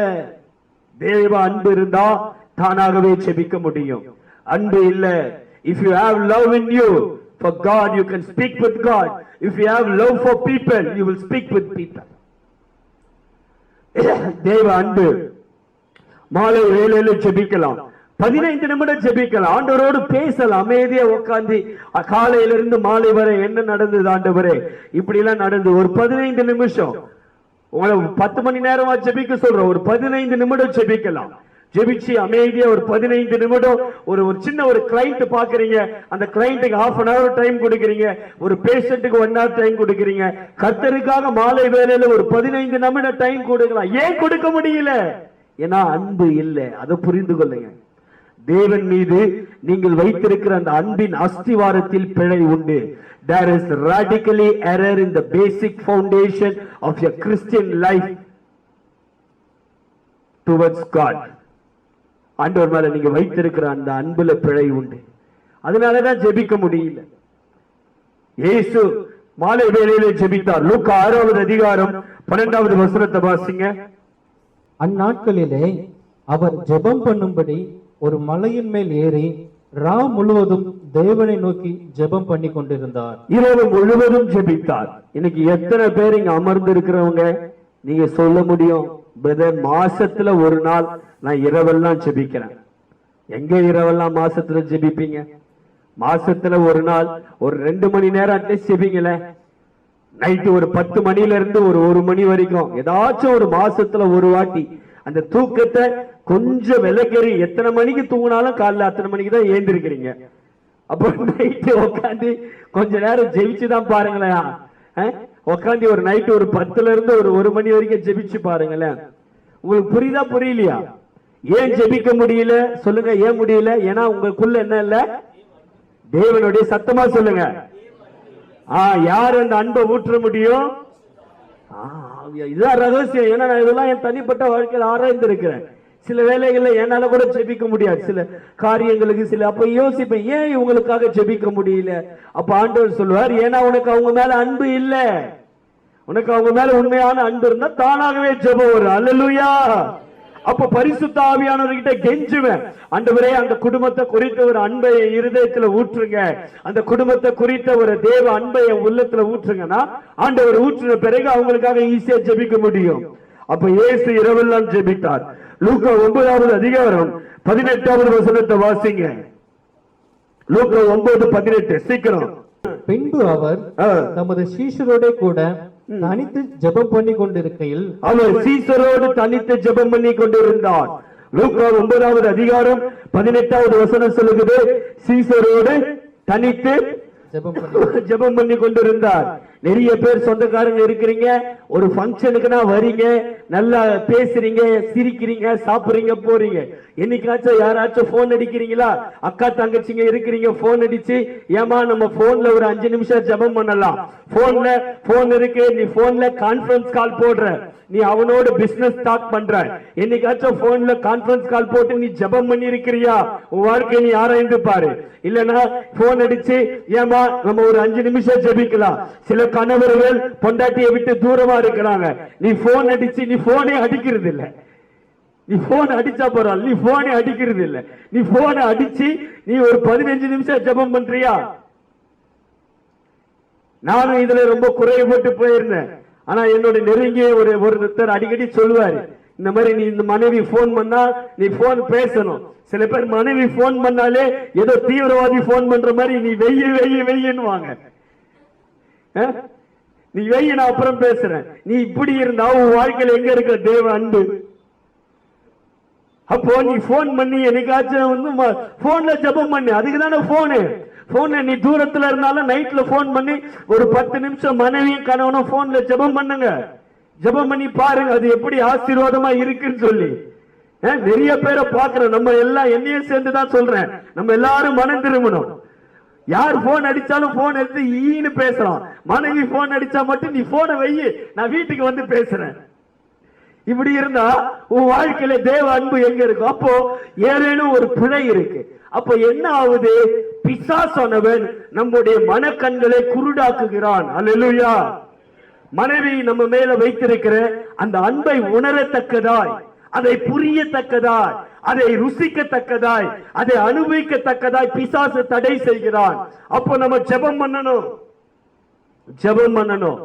தேவ அன்பு இருந்தா தானாகவே ஜெபிக்க முடியும். அன்பு இல்ல. If you have love in you for God, you can speak with God. If you have love for people, you will speak with people. தேவ அன்பு. மாலை வேளையில ஜெபிக்கலாம், 15 நிமிடம் ஜெபிக்கலாம், ஆண்டவரோடு பேசலாம், அமைதியா உட்கார்ந்து காலையிலிருந்து மாலை வரை என்ன நடந்தது ஆண்டவரே, இப்படி எல்லாம் நடந்து ஒரு 15 நிமிஷம். உங்களை 10 மணி நேரமா ஜெபிக்க சொல்றோம், ஒரு 15 நிமிடம் ஜெபிக்கலாம். ஜெபிச்சு அமைதியா ஒரு 15 நிமிடம் ஒரு சின்ன ஒரு கிளைண்ட் பாக்குறீங்க, அந்த கிளைண்ட்டுக்கு half an hour டைம் கொடுக்கறீங்க, ஒரு பேஷண்ட்டுக்கு 1 hour டைம் கொடுக்கறீங்க. கர்த்தருக்காக மாலை வேளையில ஒரு 15 நிமிடம் டைம் கொடுக்கலாம். ஏன் கொடுக்க முடியல? ஏன்னா அன்பு இல்லை. அதை புரிந்து கொள்ளுங்க. தேவன் மீது நீங்கள் வைத்திருக்கிற அந்த அன்பின் அஸ்திவாரத்தில் பிழை உண்டு. There is radically error in the basic foundation of your Christian life towards God. ஆண்டவர் மேல நீங்க வைத்திருக்கிற அந்த அன்புல பிழை உண்டு. அதனாலதான் ஜெபிக்க முடியல. இயேசு மாலை வேளையிலே ஜெபித்தார். லூக்கா 6வது அதிகாரம் 12வது வசனத்தை வாசிங்க. அந்நாட்களிலே அவர் ஜெபம் பண்ணும்படி ஒரு மலையின் மேல் ஏறி ரா முழுவதும் தேவனை நோக்கி ஜெபம் பண்ணி கொண்டிருந்தார். இரவு முழுவதும் ஜெபித்தார். இன்னைக்கு எத்தனை பேர் இங்க அமர்ந்து இருக்கிறவங்க நீங்க சொல்ல முடியும், பிரதர் மாசத்துல ஒரு நாள் நான் இரவெல்லாம் ஜெபிக்கிறேன்? எங்க இரவெல்லாம் மாசத்துல ஜெபிப்பீங்க? மாசத்துல ஒரு நாள் ஒரு 2 மணி நேரம் அட்லீஸ்ட் ஜெபிங்கள. நைட்டு ஒரு 10 மணில இருந்து ஒரு 1 மணி வரைக்கும் ஏதாச்சும் ஒரு மாசத்துல ஒரு வாட்டி அந்த தூக்கத்தை கொஞ்சம் விலக்கறி. எத்தனை மணிக்கு தூங்கினாலும் காலைல அத்தனை மணிக்கு தான் ஏந்திருக்கிறீங்க. அப்போ நைட்டு உட்காந்து கொஞ்ச நேரம் ஜெபிச்சுதான் பாருங்களேன். உட்காந்து ஒரு நைட்டு ஒரு 10ல இருந்து ஒரு 1 மணி வரைக்கும் ஜெபிச்சு பாருங்களேன். உங்களுக்கு புரியுதா புரியலையா? ஏன் ஜெபிக்க முடியல சொல்லுங்க? ஏன் முடியல? ஏன்னா உங்களுக்குள்ள என்ன இல்ல? தேவனுடைய. சத்தமா சொல்லுங்க. யார் அந்த அன்பை ஊற்ற முடியும்? இதுதான் ரகசியம். ஏன்னா நான் இதெல்லாம் என் தனிப்பட்ட வாழ்க்கையில் ஆராய்ந்து இருக்கிறேன். சில வேலைகள்ல என்னால கூட ஜெபிக்க முடியாது, சில காரியங்களுக்கு. சில அப்ப யோசிப்பேன், ஏன் இவங்களுக்காக ஜெபிக்க முடியல? அப்ப ஆண்டவர் சொல்லுவார், ஏன்னா உனக்கு அவங்க மேல அன்பு இல்ல. உனக்கு அவங்க மேல உண்மையான அன்பு இருந்தா தானாகவே ஜெபம் வரும். அல்லேலூயா. அப்ப பரிசுத்த ஆவியானவர்கிட்ட கெஞ்சுவேன், ஆண்டவரே அந்த குடும்பத்தை குறித்த ஒரு அன்பை இருதயத்துல ஊற்றுங்க, அந்த குடும்பத்தை குறித்த ஒரு தேவ அன்பை உள்ளத்துல ஊற்றுங்கன்னா ஆண்டவர் ஊற்றின பிறகு அவங்களுக்காக ஈஸியா ஜெபிக்க முடியும். அப்ப இயேசு இரவெல்லாம் ஜெபித்தார். லூக்கா 9வது அதிகாரம் 18வது வசனத்தை வாசிங்க. லூக்கா 9:18 சீக்கிரம். பின்பு அவர் தமது சீஷரோட கூட தனித்து ஜெபம் பண்ணி கொண்டிருக்கையில், அவர் சீஷரோடு தனித்து ஜெபம் பண்ணி கொண்டிருந்தார். லூக்கா 9வது அதிகாரம் 18வது வசனம் சொல்லுகிறது, சீஷரோடு தனித்து ஜெபம் பண்ணி கொண்டிருந்தார். நிறைய பேர் சொந்தக்காரங்க இருக்கிறீங்க, ஒரு ஃபங்க்ஷனுக்குனா வரீங்க, நல்லா பேசுறீங்க, சிரிக்கிறீங்க, சாப்பிடுறீங்க, போறீங்க. என்னைக்காச்சும் யாராச்சும் போன் அடிக்கிறீங்களா? அக்கா தங்கச்சிங்க இருக்கிறீங்க, போன் அடிச்சு, ஏமா நம்ம போன்ல ஒரு 5 நிமிஷம் ஜெபம் பண்ணலாம். போன் இருக்கு, நீ போன்ல கான்பரன்ஸ் கால் போடுற, நீ அவனோட பிசினஸ் ஸ்டார்ட் பண்ற. என்னைக்காச்சும் போன்ல கான்பரன்ஸ் கால் போட்டு நீ ஜெபம் பண்ணி இருக்கிறியா? உன் வாழ்க்கை நீ ஆராய்ந்து பாரு. இல்லனா போன் அடிச்சு, ஏமா நம்ம ஒரு 5 நிமிஷம் ஜெபிக்கலாம். சில கணவர்கள் பொண்டாட்டியை விட்டு தூரமா இருக்கிறாங்க, நீ போன் அடிச்சு, நீ போனே அடிக்கிறது இல்ல. நீ போன் அடிச்சா பரவாயில்ல, நீ போனே அடிக்கிறது இல்ல. நீ போனை அடிச்சு நீ ஒரு 15 நிமிஷம் ஜெபம் பண்றியா? நானும் இதுல ரொம்ப குறைபட்டு போயிருந்தேன். ஆனா என்னோட நெருங்கிய ஒருத்தர் அடிக்கடி சொல்லுவாரு, இந்த மாதிரி நீ இந்த மனைவி போன் பண்ணா நீ போன் பேசணும். சில பேர் மனைவி போன் பண்ணாலே ஏதோ தீவிரவாதி போன் பண்ற மாதிரி நீ வெய்யுன்னுவாங்க. நீ வெய்ய, நான் அப்புறம் பேசுறேன். நீ இப்படி இருந்தா உன் வாழ்க்கையில எங்க இருக்க தேவ அன்பு? அப்போ நீ போன் பண்ணி என்னைக்காச்சும் வந்து போன்ல ஜெபம் பண்ணு. அதுக்கு தானே போனு. போன நீ தூரத்துல இருந்தாலும் நைட்ல போன் பண்ணி ஒரு 10 நிமிஷம் மனைவியும் கணவனும் போன்ல ஜெபம் பண்ணுங்க. ஜெபம் பண்ணி பாருங்க, அது எப்படி ஆசீர்வாதமா இருக்குன்னு சொல்லி. நிறைய பேரை பார்க்கிறோம், நம்ம எல்லாம் என்னையும் சேர்ந்துதான் சொல்றேன், நம்ம எல்லாரும் மனம் திரும்பணும். யார் போன் அடிச்சாலும் போன் எடுத்து ஈன்னு பேசுறான். மனைவி போன் அடிச்சா மட்டும் நீ போனை வை, நான் வீட்டுக்கு வந்து பேசுறேன். இப்படி இருந்தா உன் வாழ்க்கையில தேவ அன்பு எங்க இருக்கும்? அப்போ ஏதேனும் ஒரு பிழை இருக்கு. அப்போ என்ன ஆகுது? பிசாசானவன் நம்முடைய மனக்கண்களை குருடாக்குகிறான். அல்லேலூயா. மனைவி நம்ம மேல வைத்திருக்கிற அந்த அன்பை உணரத்தக்கதாய், அதை புரியத்தக்கதாய், அதை ருசிக்கத்தக்கதாய், அதை அனுபவிக்கத்தக்கதாய் பிசாசு தடை செய்கிறான். அப்போ நம்ம ஜெபம் பண்ணணும், ஜெபம் பண்ணணும்.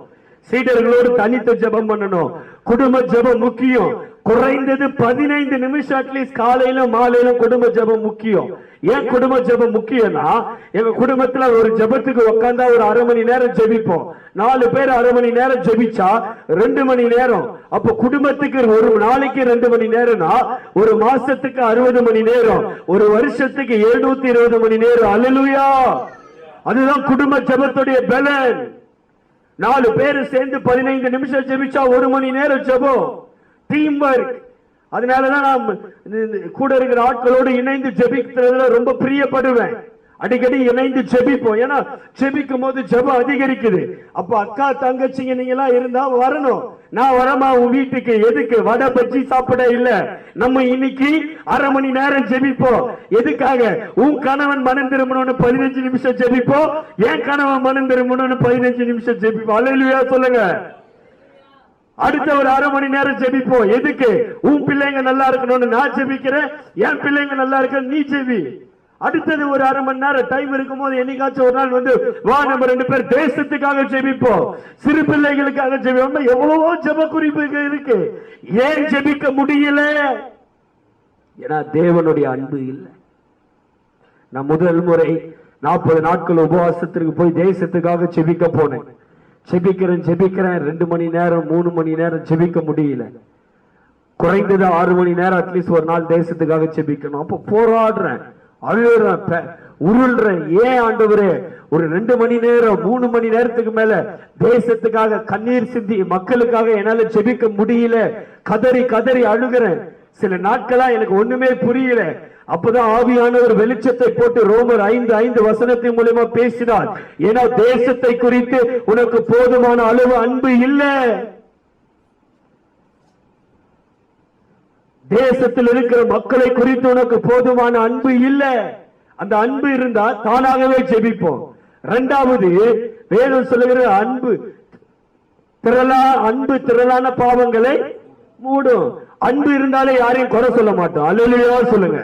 சீடர்களோடு தனித்து ஜெபம் பண்ணணும். குடும்ப ஜெபம் முக்கியம். குறைந்தது 15 நிமிஷம் அட்லீஸ்ட் காலையிலும் மாலையிலும் குடும்ப ஜெபம் முக்கியம். ஏன் குடும்ப ஜெபம் முக்கியம்னா, எங்க குடும்பத்துல ஒரு ஜெபத்துக்கு உட்கார்ந்தா ஒரு அரை மணி நேரம் ஜெபிப்போம். 4 பேர் அரை மணி நேரம் ஜெபிச்சா 2 மணி நேரம். அப்ப குடும்பத்துக்கு ஒரு நாளைக்கு 2 மணி நேரம்னா ஒரு மாசத்துக்கு 60 மணி நேரம், ஒரு வருஷத்துக்கு 720 மணி நேரம். அல்லேலூயா. அதுதான் குடும்ப ஜெபத்துடைய பலன். 4 பேர் சேர்ந்து 15 நிமிஷம் ஜெபிச்சா 1 மணி நேரம் ஜெபம். Team work. அதனாலதான் நான் கூட இருக்கிற ஆட்களோடு இணைந்து ஜெபிக்கிறதுல ரொம்ப பிரியப்படுவேன். அடிக்கடி இணைந்து ஜெபிப்போம். ஏன்னா ஜெபிக்கும் போது ஜெபம் அதிகரிக்குது. அப்ப அக்கா தங்கச்சிங்க நீங்க எல்லாம் இருந்தா வரணும். நான் வரமா உன் வீட்டுக்கு? எதுக்கு? வடை பஜ்ஜி சாப்பிட இல்ல. நம்ம இன்னைக்கு அரை மணி நேரம் ஜெபிப்போம். எதுக்காக? உன் கணவன் மனம் திரும்பணும்னு 15 நிமிஷம் ஜெபிப்போம். என் கணவன் மனம் திரும்பணும்னு 15 நிமிஷம் ஜெபிப்போம். அல்லேலூயா சொல்லுங்க. அடுத்த ஒரு அரை மணி நேரம் ஜெபிப்போம். எதுக்கு? உன் பிள்ளைங்க நல்லா இருக்கணும்னு நான் ஜெபிக்கிறேன், என் பிள்ளைங்க நல்லா இருக்க நீ ஜெபி. அடுத்தது ஒரு அரை மணி நேரம் டைம் இருக்கும் போது என்னைக்காச்சும் ஒரு நாள் வந்து வா நம்ம 2 பேர் தேசத்துக்காக ஜெபிப்போம், சிறு பிள்ளைகளுக்காக ஜெபிப்போம். எவ்வளவோ ஜெப குறிப்புகள் இருக்கு. ஏன் ஜெபிக்க முடியல? ஏன்னா தேவனுடைய அன்பு இல்லை. நான் முதல் முறை 40 நாட்கள் உபவாசத்திற்கு போய் தேசத்துக்காக ஜெபிக்க போனேன். ஜெபிக்கிறேன் 2 மணி நேரம் 3 மணி நேரம் ஜெபிக்க முடியல. குறைந்தது 6 மணி நேரம் அட்லீஸ்ட் ஒரு நாள் தேசத்துக்காக ஜெபிக்கணும். அப்ப போராடுறேன், அழுறேன், உருள்றேன். ஏன் ஆண்டவரே, ஒரு 2 மணி நேரம் 3 மணி நேரத்துக்கு மேல தேசத்துக்காக கண்ணீர் சிந்தி மக்களுக்காக என்னால ஜெபிக்க முடியல. கதறி கதறி அழுகிறேன். சில நாட்களா எனக்கு ஒண்ணுமே புரியல. அப்பதான் ஆவியானவர் வெளிச்சத்தை போட்டு ரோமர் 5:5 வசனத்தின் மூலமா பேசினார். ஏன்னா தேசத்தை குறித்து உனக்கு போதுமான அளவு அன்பு இல்லை. தேசத்தில் இருக்கிற மக்களை குறித்து உனக்கு போதுமான அன்பு இல்லை. அந்த அன்பு இருந்தா தானாகவே ஜெபிப்போம். 2வது வேதம் சொல்லுகிற அன்பு திரளான பாவங்களை மூடும். அன்பு இருந்தாலே யாரையும் குறை சொல்ல மாட்டோம். அல்லேலூயா சொல்லுங்க.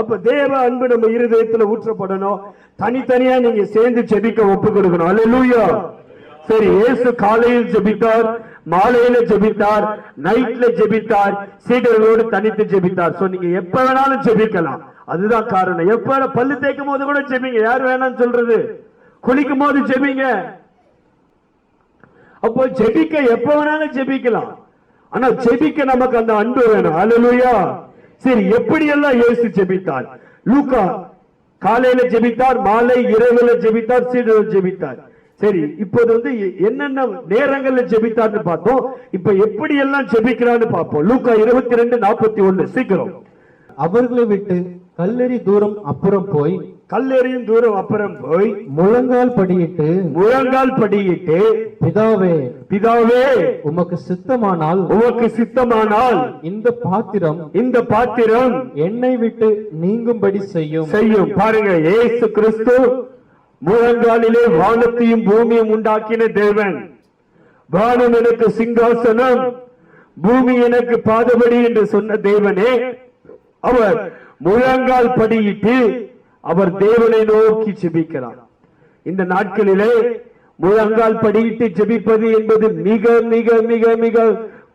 அப்ப தேவ அன்பு நம்ம இருதயத்துல ஊற்றப்படணும். தனித்தனியா நீங்க சேர்ந்து ஜெபிக்க ஒப்பு கொடுக்கணும். அல்லேலூயா. சரி, இயேசு காலையில் ஜெபித்தார், மாலையில ஜெபித்தார், நைட்ல ஜெபித்தார், சீடர்களோடு தனித்து ஜெபித்தார். சோ நீங்க எப்ப வேணாலும் ஜெபிக்கலாம். அதுதான் காரணம். எப்ப பல்லு தேய்க்கும் போது கூட ஜெபிங்க. யார் வேணாம்னு சொல்றது? குளிக்கும் போது ஜெபிங்க. அப்போ ஜெபிக்க எப்ப வேணாலும் ஜெபிக்கலாம். ஆனா ஜெபிக்க நமக்கு அந்த அன்பு வேணும். அல்லேலூயா. சரி, எப்படி எல்லாம் இயேசு ஜெபித்தார்? லூக்கா காலையில ஜெபித்தார், மாலை இரவுல ஜெபித்தார், சீடர்கள் ஜெபித்தார். சரி, இப்போது வந்து என்னென்ன நேரங்கள்ல ஜெபித்தார்னு பார்த்தோம். இப்ப எப்படி எல்லாம் ஜெபிக்கிறான்னு பார்ப்போம். லூக்கா 22:41. சீக்கிரம். அவர்களை விட்டு கல்லெறி தூரம் அப்புறம் போய் முழங்கால் படியிட்டு பிதாவே உமக்கு சித்தமானால் இந்த பாத்திரம் என்னை விட்டு நீங்கும்படி செய்யும். பாருங்க, இயேசு கிறிஸ்து முழங்காலிலே வானத்தையும் பூமியும் உண்டாக்கின தேவன். வானம் எனக்கு சிங்காசனம், பூமி எனக்கு பாதபடி என்று சொன்ன தேவனே, அவர் முழங்கால் படியிட்டு அவர் தேவனை நோக்கி ஜெபிக்கிறார். இந்த நாட்களிலே முழங்கால் படியிட்டு ஜெபிப்பது என்பது மிக மிக மிக மிக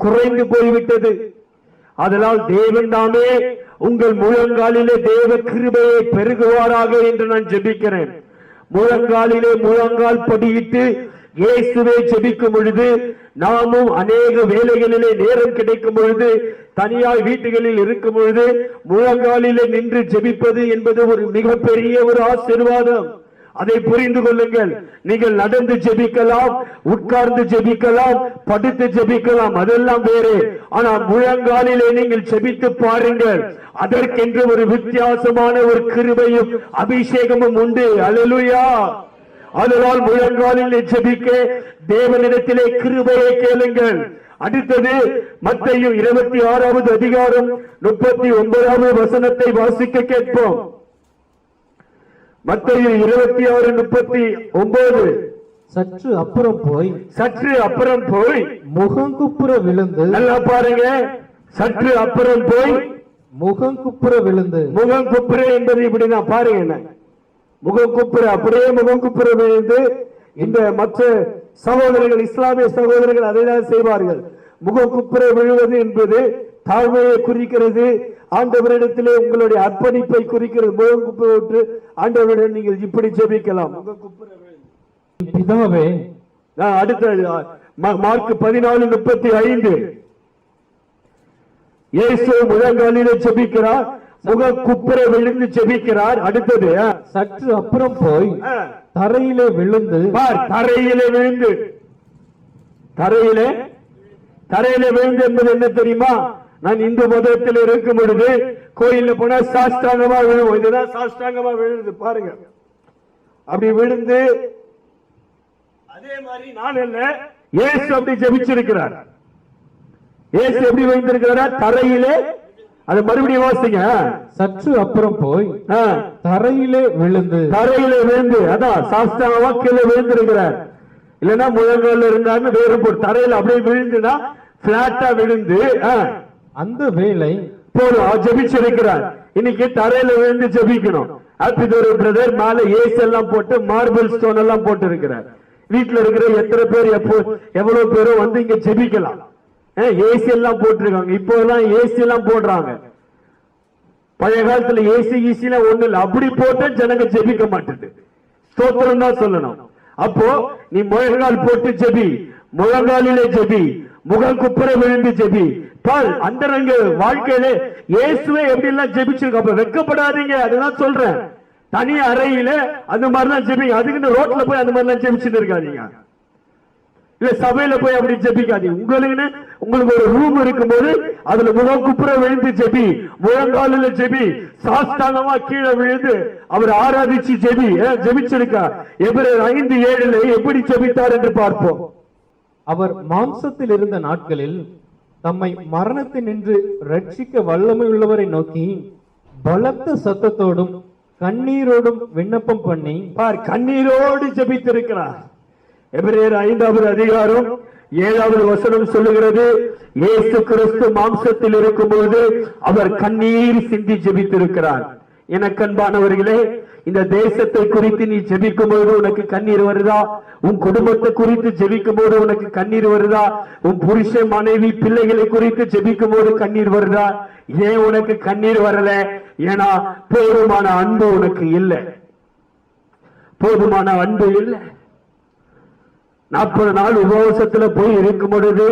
குறைந்து போய்விட்டது. அதனால் தேவன் தாமே உங்கள் முழங்காலிலே தேவ கிருபையை பெருகுவாராக என்று நான் ஜெபிக்கிறேன். முழங்காலிலே முழங்கால் படியிட்டு இயேசுவை ஜெபிக்கும் பொழுது, நாமும் அநேக வேலைகளிலே நேரம் கிடைக்கும் பொழுது, தனியாய் வீட்டுகளில் இருக்கும் பொழுது முழங்காலிலே நின்று ஜெபிப்பது என்பது ஒரு மிகப்பெரிய ஒரு ஆசீர்வாதம். அதை புரிந்து கொள்ளுங்கள். நீங்கள் நடந்து ஜெபிக்கலாம், உட்கார்ந்து ஜெபிக்கலாம், படுத்து ஜெபிக்கலாம், அதெல்லாம் வேறு. ஆனால் முழங்காலிலே நீங்கள் ஜெபித்து பாருங்கள். அதற்கென்று ஒரு வித்தியாசமான ஒரு கிருபையும் அபிஷேகமும் உண்டு. அல்லேலூயா. அதனால் முழங்காலிலே ஜெபிக்க தேவனிடத்திலே கிருபையை கேளுங்கள். அடுத்தது மத்தேயு 26வது அதிகாரம் 39வது வசனத்தை வாசிக்க கேட்போம். மத்தேயு 26:39. சற்று அப்புறம் போய் முகங்குப்புற விழுந்து, நல்லா பாருங்க, சற்று அப்புறம் போய் முகங்குப்புற விழுந்து. முகங்குப்புற என்பது இப்படிதான் பாருங்க, என்ன முகங்குப்புற, அப்படியே முகங்குப்புற விழுந்து. இந்த மற்ற சகோதரர்கள், இஸ்லாமிய சகோதரர்கள் அதைதான் செய்வார்கள். முகங்குப்புற விழுவது என்பது தாழ்மையை குறிக்கிறது, ஆண்டவரிடத்திலே உங்களுடைய அர்ப்பணிப்பை குறிக்கிறது. முகங்குப்புற விட்டு ஆண்டவரிடம் நீங்கள் இப்படி ஜெபிக்கலாம். பிதாவே, அடுத்த மார்க் 14:35. இயேசு முழங்காலிலே ஜெபிக்கிறார், முகங்குப்புற விழுந்து ஜெபிக்கிறார். அடுத்தது சற்று அப்புறம் போய் தரையிலே விழுந்து. தரையிலே விழுந்து, தரையிலே விழுந்து என்பது என்ன தெரியுமா? நான் இந்து மதத்தில் இருக்கும் பொழுது கோயில்ல போனா சாஷ்டாங்கமா விழுவோம். இதுதான் சாஷ்டாங்கமா விழுந்து பாருங்க. அப்படி விழுந்து, அதே மாதிரி நான் இல்ல, இயேசு அப்படி ஜெபிச்சிருக்கிறார். இயேசு எப்படி விழுந்திருக்கிறார்? தரையிலே. அது மறுபடியும் வாசிங்க. சற்று அப்புறம் போய் தரையிலே விழுந்து. அதான் சாஷ்டாங்கமா கீழே விழுந்திருக்கிறார். இல்லன்னா முழங்கால இருந்தாருன்னு வேறு போட்டு தரையில அப்படியே விழுந்துனா பிளாட்டா விழுந்து அந்த வேளை போதும் ஜெபிச்சிருக்கிறார். இன்னைக்கு தரையில விழுந்து ஜெபிக்கணும். அப்படி ஒரு பிரதர் மேல ஏசி எல்லாம் போட்டு மார்பிள் ஸ்டோன் எல்லாம் போட்டு இருக்கிறார். வீட்டுல இருக்கிற எத்தனை பேர் எவ்வளவு பேரும் வந்து இங்க ஜெபிக்கலாம். ஏசி எல்லாம் போட்டிருக்காங்க. இப்போ எல்லாம் ஏசி எல்லாம் போடுறாங்க. பழைய காலத்துல ஏசி ஈசிலாம் ஒண்ணு இல்ல. அப்படி போட்டு ஜனங்க ஜெபிக்க மாட்டேது. ஸ்தோத்திரம் தான் சொல்லணும். அப்போ நீ முழங்கால் போட்டு ஜெபி, முழங்காலிலே ஜெபி, முகங்குப்புற விழுந்து ஜெபி. பால் அந்தரங்க வாழ்க்கையில இயேசுவே எப்படி எல்லாம் ஜெபிச்சிருக்க. அப்ப வெட்கப்படாதீங்க. அதுதான் சொல்றேன். தனி அறையில அந்த மாதிரிலாம் ஜெபிங்க. அதுக்கு ரோட்ல போய் அந்த மாதிரிலாம் ஜெபிச்சுட்டு இருக்காதீங்க. இல்ல சபையில போய் அப்படி ஜெபிக்காதீங்க. உங்களுக்கு ஒரு ரூம் இருக்கும்போது அதுல முகங்குப்புற விழுந்து ஜெபி, முழங்காலில ஜெபி, சாஸ்தாங்கமா கீழே விழுந்து அவர் ஆராதிச்சு ஜெபி. ஜெபிச்சிருக்கா? எபிரேயர் 5:7 எப்படி ஜெபித்தார் என்று பார்ப்போம். அவர் மாம்சத்தில் இருந்த நாட்களில் தம்மை மரணத்தினின்று ரட்சிக்க வல்லமை உள்ளவரை நோக்கி பலத்த சத்தத்தோடும் கண்ணீரோடும் விண்ணப்பம் பண்ணி. கண்ணீரோடு ஜெபித்திருக்கிறார். எபிரேயர் 5வது அதிகாரம் 7வது வசனம் சொல்லுகிறது, இயேசு கிறிஸ்து மாம்சத்தில் இருக்கும்போது அவர் கண்ணீர் சிந்தி ஜெபித்திருக்கிறார். எனக்கன்பானவர்களே, இந்த தேசத்தை குறித்து நீ ஜெபிக்கும் போது உனக்கு கண்ணீர் வருதா? உன் குடும்பத்தை குறித்து ஜெபிக்கும் போது உனக்கு கண்ணீர் வருதா? உன் புருஷன், மனைவி, பிள்ளைகளை குறித்து ஜெபிக்கும் போது கண்ணீர் வருதா? ஏன் உனக்கு கண்ணீர் வரல? ஏன்னா போதுமான அன்பு உனக்கு இல்லை. போதுமான அன்பு இல்லை. 40 நாள் உபவாசத்துல போய் இருக்கும் பொழுது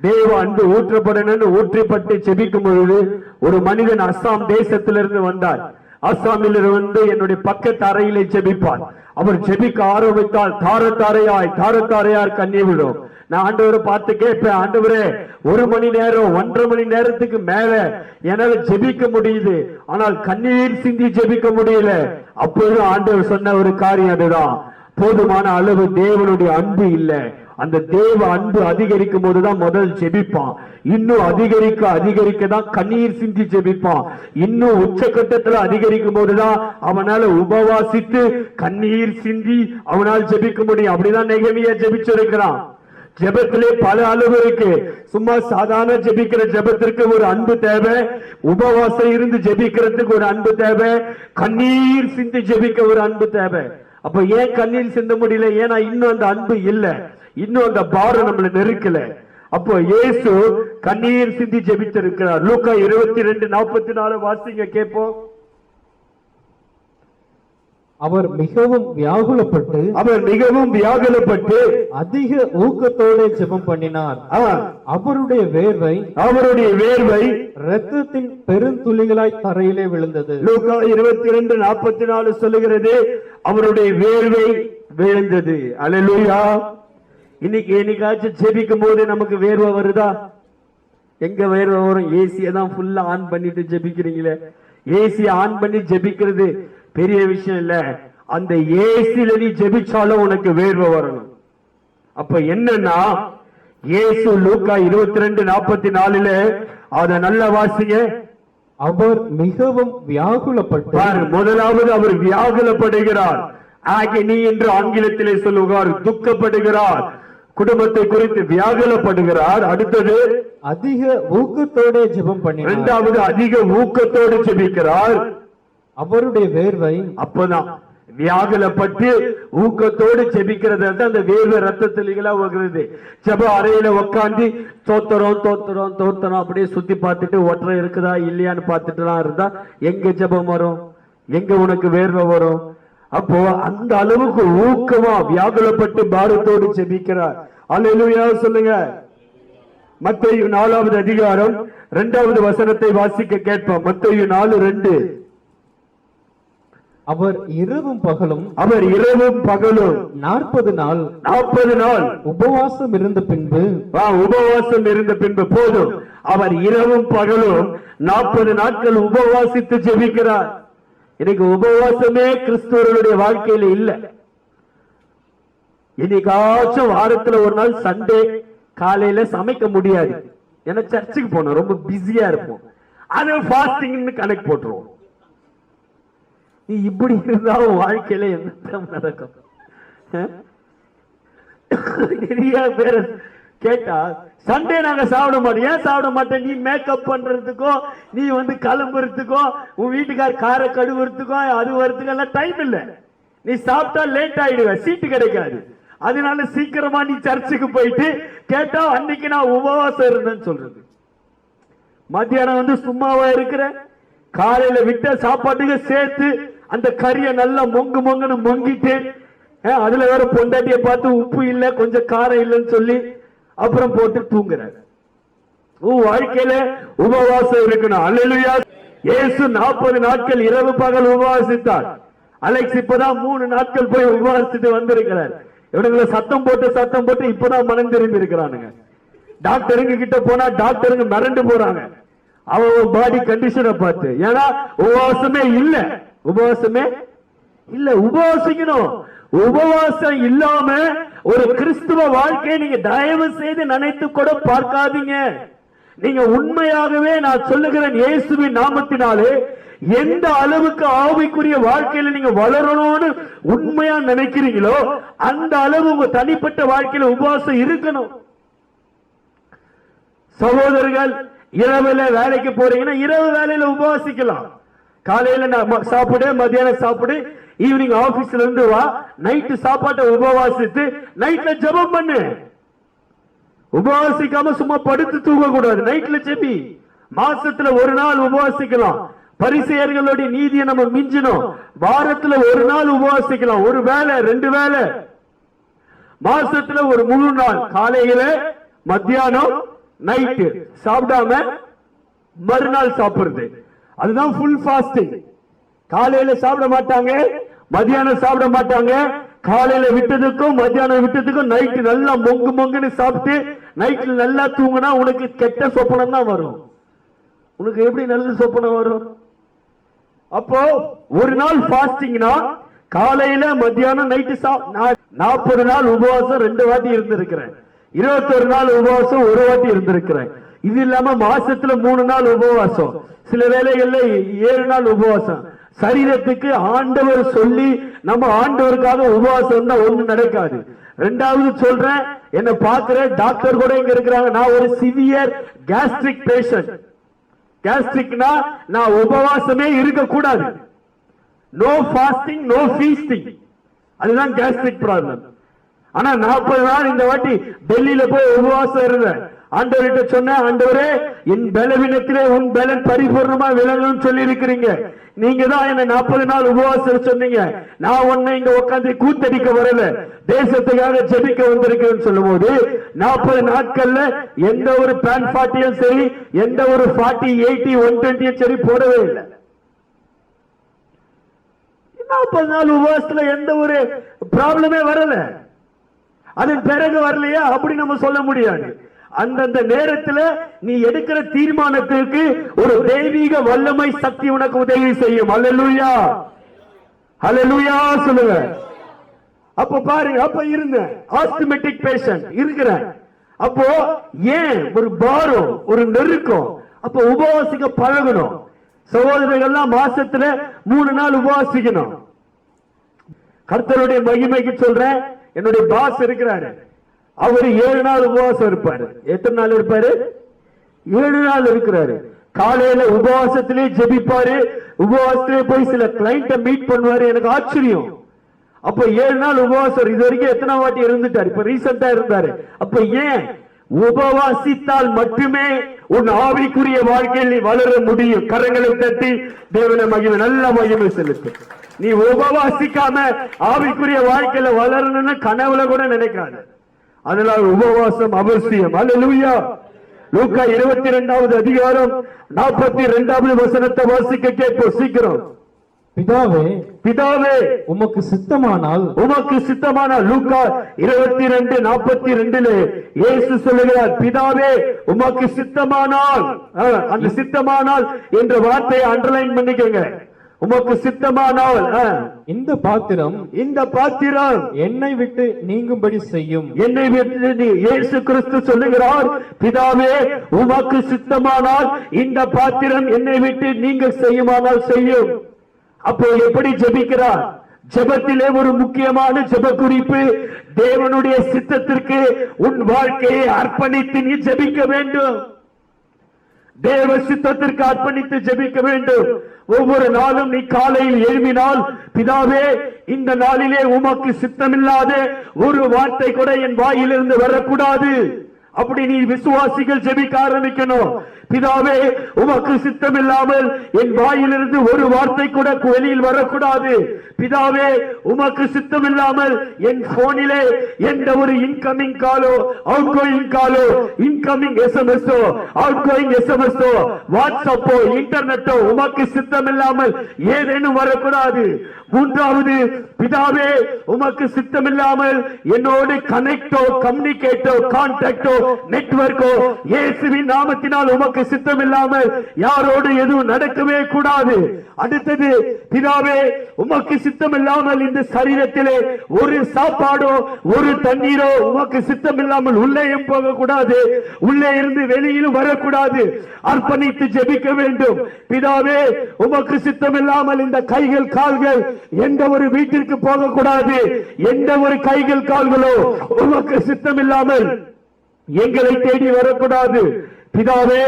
தேவ அன்பு ஊற்றப்படணும்னு ஊற்றிப்பட்டு ஜெபிக்கும் பொழுது ஒரு மனிதன் அஸ்ஸாம் தேசத்திலிருந்து வந்தார். அஸ்ஸாமில் வந்து என்னுடைய பக்கத்து அறையிலே ஜெபிப்பார். அவர் ஜெபிக்க ஆரம்பித்தால் தாரத்தாரையாய் கண்ணீர் விடும். நான் ஆண்டவரை பார்த்து கேட்பேன், ஆண்டவரே 1 மணி நேரம் 1.5 மணி நேரத்துக்கு மேல என்னால ஜெபிக்க முடியுது, ஆனால் கண்ணீர் சிந்தி ஜெபிக்க முடியல. அப்போது ஆண்டவர் சொன்ன ஒரு காரியம் அதுதான், போதுமான அளவு தேவனுடைய அன்பு இல்ல. அந்த தேவ அன்பு அதிகரிக்கும் போதுதான் முதல் ஜெபிப்பான். இன்னும் அதிகரிக்க தான் கண்ணீர் சிந்தி ஜெபிப்பான். இன்னும் உச்சகட்டத்துல அதிகரிக்கும் போதுதான் அவனால உபவாசித்து கண்ணீர் சிந்தி அவனால் ஜெபிக்க முடியும். அப்படிதான் நெகேமியா ஜெபிச்சிருக்கிறான். ஜெபத்திலே பல அளவு இருக்கு. சும்மா சாதாரண ஜெபிக்கிற ஜெபத்திற்கு ஒரு அன்பு தேவை, உபவாசம் இருந்து ஜெபிக்கிறதுக்கு ஒரு அன்பு தேவை, கண்ணீர் சிந்தி ஜெபிக்க ஒரு அன்பு தேவை. அப்ப ஏன் கண்ணீர் சிந்த முடியல? ஏன்னா இன்னும் அந்த அன்பு இல்ல, இன்னும் அந்த பாரம் நம்மள நெருக்கல. அப்போ இயேசு கண்ணீர் சிந்தி ஜெபித்திருக்கிறார். லூக்கா 22:44 வாசிங்க கேட்போம். அவர் மிகவும் வியாகுலப்பட்டு அதிக ஊக்கத்தோட ஜெபம் பண்ணினார். அவருடைய வேர்வை இரத்தத்தின் பெருந்துளிகளாய் தரையிலே விழுந்தது. லூக்கா 22:44 சொல்லுகிறது, அவருடைய வேர்வை விழுந்தது. அல்லேலூயா. இன்னைக்கு என்னைக்காச்சும் ஜெபிக்கும் போது நமக்கு வேர்வை வருதா? எங்க வேர்வை வரும்? ஏசியை தான் ஃபுல்லா ஆன் பண்ணிட்டு ஜெபிக்கிறீங்களே. ஏசி ஆன் பண்ணி ஜெபிக்கிறது பெரிய விஷயம் இல்ல. அந்த ஏசில நீ ஜெபிச்சாலும் உனக்கு வேர்வை வரணும். அப்ப என்னன்னா, இயேசு லூக்கா 22:44 அத நல்லா வாசிங்க. அவர் மிகவும் வியாகுலப்பட்டார். முதலாவது அவர் வியாகுலப்படுகிறார், ஆகனி என்று ஆங்கிலத்திலே சொல்லுவார், துக்கப்படுகிறார், குடும்பத்தை குறித்து வியாகுலப்படுகிறார். அடுத்தது அதிக ஊக்கத்தோட ஜெபம் பண்ணினார். இரண்டாவது அதிக ஊக்கத்தோடு ஜெபிக்கிறார். அவருடைய வேர்வை, அப்பதான் வியாகுலப்பட்டு ஊக்கத்தோடு ஜெபிக்கிறது அந்த வேர்வை ரத்தத்திலா வருகிறது. ஜெப அறையில உட்காந்து தோத்தரம் தோத்தரம் தோத்தரம் அப்படியே சுத்தி பார்த்துட்டு ஒற்றை இருக்குதா இல்லையான்னு பார்த்துட்டுலாம் இருந்தா எங்க ஜெபம் வரும்? எங்க உனக்கு வேர்வை வரும்? அப்போ அந்த அளவுக்கு ஊக்கமா வியாகுலப்பட்டு பாரத்தோடு ஜெபிக்கிறார். அல்லேலூயா சொல்லுங்க. மத்தேயு 4வது அதிகாரம் 2வது வசனத்தை வாசிக்க கேட்போம். மத்தேயு 4:2. அவர் இரவும் பகலும் 40 நாள் உபவாசம் இருந்த பின்பு போதும். அவர் இரவும் பகலும் 40 நாட்கள் உபவாசித்து ஜெபிக்கிறார். இன்னைக்கு உபவாசமே கிறிஸ்துவர்களுடைய வாழ்க்கையில இல்ல. இன்னைக்காச்சும் வாரத்துல ஒரு நாள் சண்டே காலையில சமைக்க முடியாது, ஏன்னா சர்ச்சுக்கு போனோம், ரொம்ப பிஸியா இருப்போம், அது ஃபாஸ்டிங்னு கணக்கு போட்டுருவோம். நீ இப்படி இருந்தா வாழ்க்கையில என்ன நடக்கும்? நிறைய பேர் கேட்டா சண்டே நாங்க சாப்பிட மாட்டோம். ஏன் சாப்பிட மாட்டேன்? நீ மேக்கப் பண்றதுக்கோ, நீ கிளம்புறதுக்கோ, உன் வீட்டுக்கார் காரை கழுவுறதுக்கோ, அது வரதுக்கு எல்லாம் டைம் இல்ல. நீ சாப்பிட்டா லேட் ஆயிடுவ, சீட்டு கிடைக்காது. அதனால சீக்கிரமா நீ சர்ச்சுக்கு போயிட்டு கேட்டா அன்னைக்கு நான் உபவாசம் இருந்தேன்னு சொல்றது. மத்தியானம் சும்மாவா இருக்கிற? காலையில விட்ட சாப்பாட்டுக்கு சேர்த்து அந்த கறியை நல்லா மொங்குன்னு மொங்கிட்டு, அதுல வேற பொண்டாட்டிய பார்த்து உப்பு இல்ல கொஞ்சம் காரம் இல்லைன்னு சொல்லி அப்புறம் போட்டு தூங்குறாரு. வாழ்க்கையில உபவாசம் இருக்கணும். அல்லேலூயா. இயேசு 40 நாட்கள் இரவு பகல் உபவாசித்தார். அலெக்ஸ் இப்பதான் 3 நாட்கள் போய் உபவாசிட்டு வந்திருக்கிறார். இவனுங்களை சத்தம் போட்டு இப்பதான் மனம் திரும்பி இருக்கிறானுங்க. டாக்டருங்க கிட்ட போனா டாக்டருங்க மிரண்டு போறாங்க அவன் பாடி கண்டிஷனை பார்த்து. ஏன்னா உபவாசமே இல்ல. உபவாசிக்கணும். உபவாசம் இல்லாம ஒரு கிறிஸ்துவ வாழ்க்கையை நீங்க தயவு செய்து நினைத்து கூட பார்க்காதீங்க. நீங்க உண்மையாகவே நான் சொல்லுகிறேன், இயேசுவின் நாமத்தினாலே எந்த அளவுக்கு ஆவிக்குரிய வாழ்க்கையில நீங்க வளரணும்னு உண்மையா நினைக்கிறீங்களோ அந்த அளவு உங்க தனிப்பட்ட வாழ்க்கையில உபவாசம் இருக்கணும். சகோதரர்கள், இரவுல வேலைக்கு போறீங்கன்னா இரவு வேலையில உபவாசிக்கலாம். காலையில சாப்பிடு, மத்தியானம் சாப்பிடு, ஈவினிங் ஆபீஸ்ல இருந்து வா, நைட்டு சாப்பாட்டை உபவாசித்து நைட்ல ஜெபம் பண்ணு. உபவாசிக்காம சும்மா படுத்து தூங்க கூடாது. நைட்ல ஜெபி. மாசத்துல ஒரு நாள் உபவாசிக்கலாம். பரிசேயர்களுடைய நீதியை நம்ம மிஞ்சணும். வாரத்துல ஒரு நாள் உபவாசிக்கலாம். ஒரு வேலை 2 வேலை. மாசத்துல ஒரு முழு நாள் காலையில மத்தியானம் நைட்டு சாப்பிடாம மறுநாள் சாப்பிடுறது, அதுதான் ஃபுல் ஃபாஸ்டிங். காலையில சாப்பிட மாட்டாங்க, மத்தியானம் சாப்பிட மாட்டாங்க. காலையில விட்டதுக்கும் மத்தியானம் விட்டதுக்கும் நைட்டு நல்லா மொங்குன்னு சாப்பிட்டு நைட்ல நல்லா தூங்கினா உனக்கு கெட்ட சொப்பனம் தான் வரும். உனக்கு எப்படி நல்ல சொப்பனம் வரும்? அப்போ ஒரு நாள் பாஸ்டிங்னா காலையில மத்தியானம் நைட்டு 40 நாள் உபவாசம் 2 வாட்டி இருந்திருக்கிறேன். 21 நாள் உபவாசம் 1 வாட்டி இருந்திருக்கிறேன். இது இல்லாம மாசத்துல 3 நாள் உபவாசம், சில வேளைகள்ல 7 நாள் உபவாசம். சரீரத்துக்கு ஆண்டவர் சொல்லி நம்ம ஆண்டவருக்காக உபவாசம் தான் ஒண்ணு நடக்காது. 2வது சொல்றேன், என்ன பாக்குற டாக்டர் கூட இங்க இருக்கிறாங்க. நான் ஒரு சிவியர் கேஸ்ட்ரிக் பேஷண்ட். கேஸ்ட்ரிக்னா நான் உபவாசமே இருக்க கூடாது. நோ ஃபாஸ்டிங், நோ ஃபீஸ்டிங், அதுதான் கேஸ்ட்ரிக் ப்ராப்ளம். ஆனா 40 நாள் இந்த வாட்டி டெல்லியில போய் உபவாசம் இருந்தேன். ஆண்டவர்கிட்ட சொன்ன, ஆண்டவரே என் பலவீனத்திலே உன் பலன் பரிபூர்ணமா விளங்கும் சொல்லி இருக்கிறீங்க. நீங்க தான் என்ன 40 நாள் உபவாசம் சொன்னீங்க. நான் உன்னை இங்க உட்காந்து கூத்தடிக்க வரல, தேசத்துக்காக ஜெபிக்க வந்திருக்கேன்னு சொல்லும் போது 40 நாட்கள்ல எந்த ஒரு பேன் 40 சரி, எந்த ஒரு 40, 80, 120 சரி போடவே இல்லை. 40 நாள் உபவாசத்துல எந்த ஒரு ப்ராப்ளமே வரல. அதன் பிறகு வரலையா அப்படி நம்ம சொல்ல முடியாது. அந்தந்த நேரத்தில் நீ எடுக்கிற தீர்மானத்திற்கு ஒரு தெய்வீக வல்லமை சக்தி உனக்கு உதவி செய்யும். அல்லேலூயா, அல்லேலூயா சொல்லுங்க. அப்ப பாருங்க, அப்ப இருந்தேன் ஆஸ்துமெட்டிக் பேஷண்ட் இருக்கிறேன். அப்போ ஏன் ஒரு பாரம், ஒரு நெருக்கம், அப்ப உபவாசிக்க பழகணும். சகோதரர்கள்லாம் மாசத்துல 3 நாள் உபவாசிக்கணும். கர்த்தருடைய மகிமைக்கு சொல்றேன், என்னுடைய பாஸ் இருக்கிறாரு, அவரு 7 நாள் உபவாசம் இருப்பாரு. எத்தனை நாள் இருப்பாரு? 7 நாள் இருக்கிறாரு. காலையில உபவாசத்திலே ஜெபிப்பாரு, உபவாசத்திலே போய் சில கிளைண்ட மீட் பண்ணுவாரு. எனக்கு ஆச்சரியம். அப்ப 7 நாள் உபவாசம் இது வரைக்கும் எத்தனை வாட்டி இருந்துட்டாரு, இப்ப ரீசெண்டா இருந்தாரு. அப்ப ஏன்? உபவாசித்தால் மட்டுமே உன் ஆவிக்குரிய வாழ்க்கையில் நீ வளர முடியும். கரங்களை தட்டி தேவனை மகிமை, நல்ல மகிமை செலுத்து. நீ உபவாசிக்காம ஆவிக்குரிய வாழ்க்கையில வளரணும்னு கனவுல கூட நினைக்காது. அதனால உபவாசம் அவசியம். அல்லேலூயா. லூக்கா 22வது அதிகாரம் 42வது வசனத்தை வாசிக்க கேட்போம் சீக்கிரம். பிதாவே, பிதாவே உமக்கு சித்தமானால், உமக்கு சித்தமானால். லூக்கா 22:42 இயேசு சொல்லுகிறார், பிதாவே உமக்கு சித்தமானால். அந்த சித்தமானால் என்ற வார்த்தையை அண்டர்லைன் பண்ணிக்கங்க. உமக்கு சித்தமானால் இந்த பாத்திரம், இந்த பாத்திரம் என்னை விட்டு நீங்கும்படி செய்யும். என்னை விட்டு இயேசு கிறிஸ்து சொல்லுகிறார், பிதாவே உமக்கு சித்தமானால் இந்த பாத்திரம் என்னை விட்டு நீங்க செய்யுமானால் செய்யும். அப்போ எப்படி ஜெபிக்கிறார்? ஜெபத்திலே ஒரு முக்கியமான ஜெப குறிப்பு, தேவனுடைய சித்தத்திற்கு உன் வாழ்க்கையை அர்ப்பணித்து நீ ஜெபிக்க வேண்டும். தேவ சித்தத்திற்கு அர்ப்பணித்து ஜெபிக்க வேண்டும். ஒவ்வொரு நாளும் நீ காலையில் எழுப்பினால், பிதாவே இந்த நாளிலே உமக்கு சித்தமில்லாத ஒரு வார்த்தை கூட என் வாயிலிருந்து வரக்கூடாது. அப்படி நீ விசுவாசிகள் ஜெபிக்க ஆரம்பிக்கணும். பிதாவே உமக்கு சித்தம் இல்லாமல் என் வாயிலிருந்து ஒரு வார்த்தை கூட வெளியில் வரக்கூடாது. பிதாவே உமக்கு சித்தம் இல்லாமல் என் போனிலே எந்த ஒரு இன்கமிங் காலோ, அவுட் கோயிங் காலோ, incoming SMS, outgoing SMS, வாட்ஸ்அப்போ, இன்டர்நெட்டோ உமக்கு சித்தம் இல்லாமல் ஏதேனும் வரக்கூடாது. மூன்றாவது, பிதாவே உமக்கு சித்தம் இல்லாமல் என்னோடு கனெக்டோ, கம்யூனிகேட்டோ, கான்டாக்டோ, நெட்வொர்க்கோ இயேசுவின் நாமத்தினால் உமக்கு சித்தம் இல்லாமல் யாரோடு எதுவும் நடக்கவே கூடாது. அடுத்தது, பிதாவே உமக்கு சித்தம் இல்லாமல் இந்த சரீரத்திலே ஒரு சாப்பாடோ ஒரு தண்ணீரோ உமக்கு சித்தம் இல்லாமல் உள்ளேயும் போக கூடாது, உள்ளே இருந்து வெளியிலும் வரக்கூடாது. அர்ப்பணித்து ஜெபிக்க வேண்டும். பிதாவே உமக்கு சித்தம் இல்லாமல் இந்த கைகள் கால்கள் எந்த ஒரு வீட்டிற்கு போகக்கூடாது. எந்த ஒரு கைகள் கால்களோ உமக்கு சித்தம் இல்லாமல் எங்களை தேடி வரக்கூடாது. பிதாவே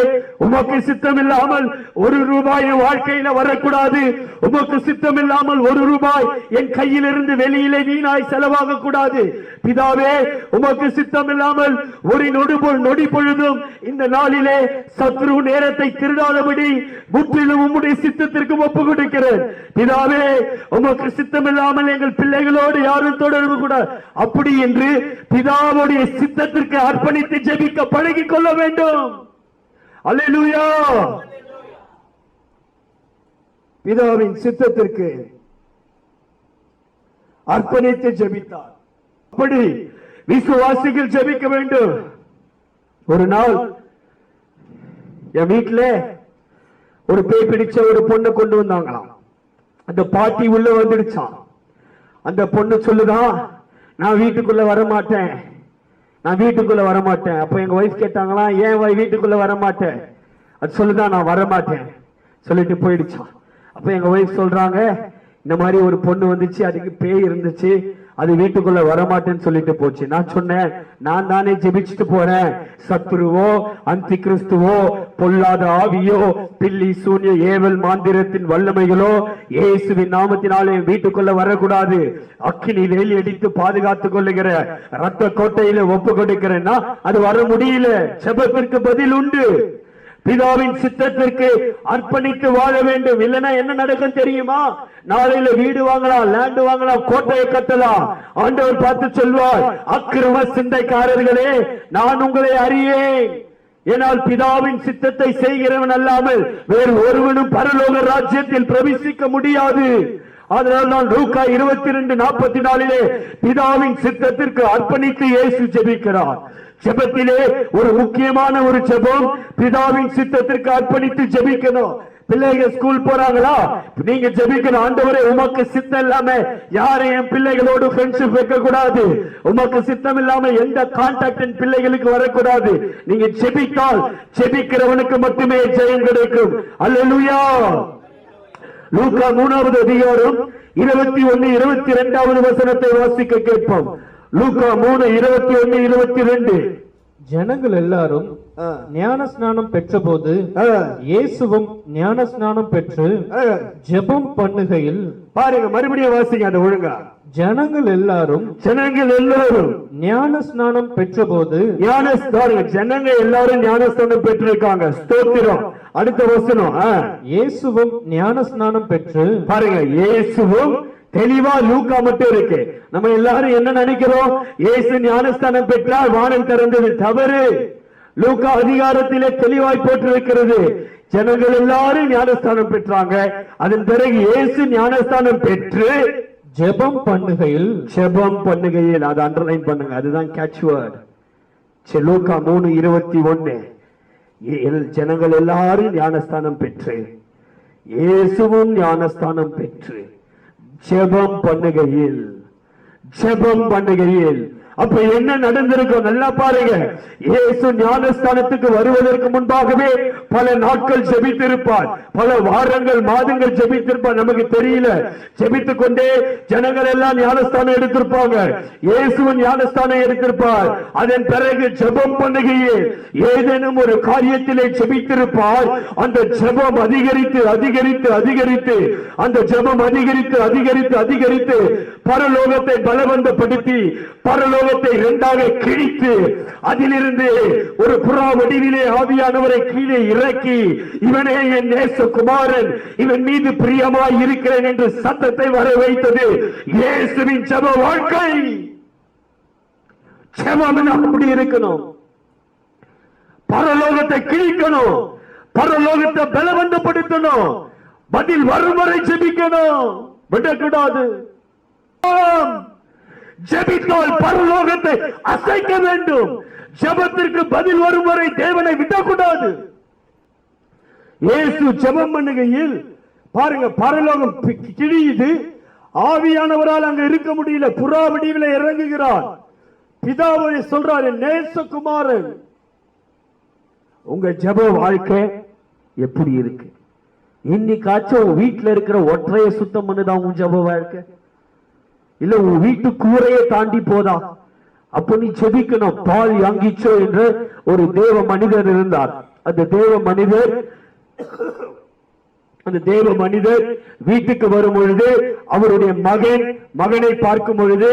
உமக்கு சித்தம் இல்லாமல் ஒரு ரூபாய் வாழ்க்கையில வரக்கூடாது. உமக்கு சித்தம் இல்லாமல் ஒரு ரூபாய் என் கையிலிருந்து வெளியிலே வீணாய் செலவாக கூடாது. பிதாவே உமக்கு சித்தம் இல்லாமல் ஒரு நொடி பொழுதும் இந்த நாளிலே சத்ரு நேரத்தை திருடாதபடி முற்றிலும் உம்முடைய சித்தத்திற்கு ஒப்பு கொடுக்கிறேன். பிதாவே உமக்கு சித்தம் இல்லாமல் எங்கள் பிள்ளைகளோடு யாரும் தொடர்பு கூடாது. அப்படி என்று பிதாவுடைய சித்தத்திற்கு அர்ப்பணித்து ஜெபிக்க பழகிக் கொள்ள வேண்டும். அல்லேலூயா. பிதாவின் சித்தத்திற்கு அர்ப்பணித்து ஜெபித்தார். அப்படி விசுவாசிகள் ஜெபிக்க வேண்டும். ஒரு நாள் என் வீட்டுல ஒரு பேய் பிடிச்ச ஒரு பொண்ணை கொண்டு வந்தாங்களாம். அந்த பாட்டி உள்ள வந்துடுச்சான். அந்த பொண்ணு சொல்லுதான், நான் வீட்டுக்குள்ள வரமாட்டேன், நான் வீட்டுக்குள்ள வரமாட்டேன். அப்ப எங்க வைஃப் கேட்டாங்களா, ஏன் வீட்டுக்குள்ள வரமாட்டேன்? அது சொல்லுதான், நான் வரமாட்டேன் சொல்லிட்டு போயிடுச்சான். அப்ப எங்க வைஃப் சொல்றாங்க, இந்த மாதிரி ஒரு பொண்ணு வந்துச்சு, அதுக்கு பேய் இருந்துச்சு, அது வீட்டுக்குள்ள வரமாட்டேன்னு சொல்லிட்டு போச்சு. நான் சொன்னேன், நான் தானே ஜெபிச்சுட்டு போறேன். சத்துருவோ, அந்தி கிறிஸ்துவோ, பொல்லாத ஆவியோ, பில்லி சூன்ய ஏவல் மாந்திரத்தின் வல்லமைகளோ இயேசுவின் நாமத்தினாலே வீட்டுக்குள்ள வரக்கூடாது. அக்கினி வேலி அடித்து பாதுகாத்துக் கொள்ளுகிற ரத்த கோட்டையில ஒப்பு கொடுக்கிறேன்னா அது வர முடியல. ஜெபத்திற்கு பதில் உண்டு. பிதாவின் சித்தத்திற்கு அர்ப்பணித்து வாழ வேண்டும். இல்லைன்னா என்ன நடக்கும் தெரியுமா? நாளையில வீடு வாங்கலாம், லேண்ட் வாங்கலாம், கோட்டையை கட்டலாம். ஆண்டவர் பார்த்து சொல்வார், அக்கிரம சிந்தைக்காரர்களே, நான் உங்களை அறியேன். ஏனால் பிதாவின் சித்தத்தை செய்கிறவன் அல்லாமல் வேறு ஒருவனும் பரலோக ராஜ்யத்தில் பிரவேசிக்க முடியாது. அதனால் நான் லூக்கா 22:44 பிதாவின் சித்தத்திற்கு அர்ப்பணித்து இயேசு ஜெபிக்கிறார். ஜெபத்திலே ஒரு முக்கியமான ஒரு ஜெபம், பிதாவின் சித்தத்திற்கு அர்ப்பணித்து ஜெபிக்கணும். பிள்ளைகள் ஸ்கூல் போறாங்களா, நீங்க ஜெபிக்கணும், ஆண்டவரே உமக்கு சித்தம் இல்லாம யாரும் என் பிள்ளைகளோடு ஃப்ரெண்ட்ஷிப் வைக்க கூடாது. உமக்கு சித்தம் இல்லாம எந்த கான்டாக்ட் என் பிள்ளைகளுக்கு வரக்கூடாது. நீங்க ஜெபித்தால் ஜெபிக்கிறவனுக்கு மட்டுமே ஜெயம் கிடைக்கும். அல்லேலூயா. லூக்கா 3வது அதிகாரம் 21, 22வது வசனத்தை வாசிக்க கேட்போம். லூக்கா 3:21, 22. ஜனங்கள் எல்லாரும் ஞான ஸ்நானம் பெற்றபோது இயேசுவும் ஞான ஸ்நானம் பெற்று ஜெபம் பண்ணுகையில், பாருங்க, மறுபடியும் வாசிங்க அந்த ஒழுங்கா. ஜனங்கள் எல்லாரும் ஞான ஸ்நானம் பெற்றபோது, ஜனங்க எல்லாரும் ஞானஸ்நானம் பெற்றிருக்காங்க. ஸ்தோத்திரம். அடுத்த வசனம், இயேசுவும் ஞான ஸ்நானம் பெற்று. பாருங்க, இயேசுவும் தெளிவா லூக்கா மட்டும் இருக்கு. நம்ம எல்லாரும் என்ன நினைக்கிறோம்? இயேசு ஞானஸ்தானம் பெற்றால் வானம் திறந்தது. தவறு. லூக்கா அதிகாரத்திலே தெளிவாய் போட்டிருக்கிறது. ஜனங்கள் எல்லாரும் ஞானஸ்தானம் பெற்றாங்க. அதன் பிறகு இயேசு ஞானஸ்தானம் பெற்று ஜெபம் பண்ணுகையில், அதை அண்டர்லைன் பண்ணுங்க, அதுதான் கேட்ச் வேர்ட். லூக்கா 3:21. ஜனங்கள் எல்லாரும் ஞானஸ்தானம் பெற்று இயேசுவும் ஞானஸ்தானம் பெற்று ஜெபம் பண்ணுகையில். அப்ப என்ன நடந்திருக்கும்? நல்லா பாருங்க. இயேசு ஞானஸ்தானத்துக்கு வருவதற்கு முன்பாகவே பல நாட்கள் ஜெபித்திருப்பார், பல வாரங்கள், மாதங்கள் ஜெபித்திருப்பார். நமக்கு தெரியல. ஜெபித்துக் கொண்டே ஜனங்கள் எல்லாம் ஞானஸ்தானம் எடுத்திருப்பாங்க. இயேசுவின் ஞானஸ்தானம் எடுத்திருப்பார். அதன் பிறகு ஜெபம் பண்ணுகையில் ஏதேனும் ஒரு காரியத்திலே ஜெபித்திருப்பார். அந்த ஜெபம் அதிகரித்து அதிகரித்து அதிகரித்து அந்த ஜெபம் அதிகரித்து அதிகரித்து அதிகரித்து பரலோகத்தை பலவந்தப்படுத்தி பரலோகத்தை இரண்டாக கிழித்து அதிலிருந்து ஒரு புறா வடிவிலே ஆவியானவரை கீழே இறக்கி, இவனே என் நேசகுமாரன், இவன் மீது பிரியமாய் இருக்கிறேன் என்று சத்தத்தை வர வைத்தது இயேசுவின் ஜெப வாழ்க்கை. ஜெபம் அப்படி இருக்கணும். பரலோகத்தை கிழிக்கணும், பரலோகத்தை பலவந்தப்படுத்தணும், பதில் வரும் வரை ஜெபிக்கணும், விடக்கூடாது. ஜெபித்தால் பரலோகத்தை அசைக்க வேண்டும். ஜெபத்திற்கு பதில் வரும் வரை தேவனை விடக்கூடாது. இயேசு ஜெபம் பண்ணுகையில் பாருங்க, பரலோகம் கிழியுது. ஆவியானவரால் அங்க இருக்க முடியல. புறா வடிவில இறங்குகிறார். பிதாவை சொல்றாரு, நேசகுமாரன். உங்க ஜெப வாழ்க்கை எப்படி இருக்கு? இன்னைக்காச்சும் வீட்டுல இருக்கிற ஒற்றைய சுத்தம் பண்ணுதான் உன் ஜெப வாழ்க்கை? இல்ல உன் வீட்டு கூரையை தாண்டி போதா? அப்ப நீ ஜெபிக்கணும். பால் யாங்கிச்சோ என்ற ஒரு தேவ மனிதர் இருந்தார். அந்த தேவ மனிதர் வீட்டுக்கு வரும் பொழுது அவருடைய மகனை பார்க்கும் பொழுது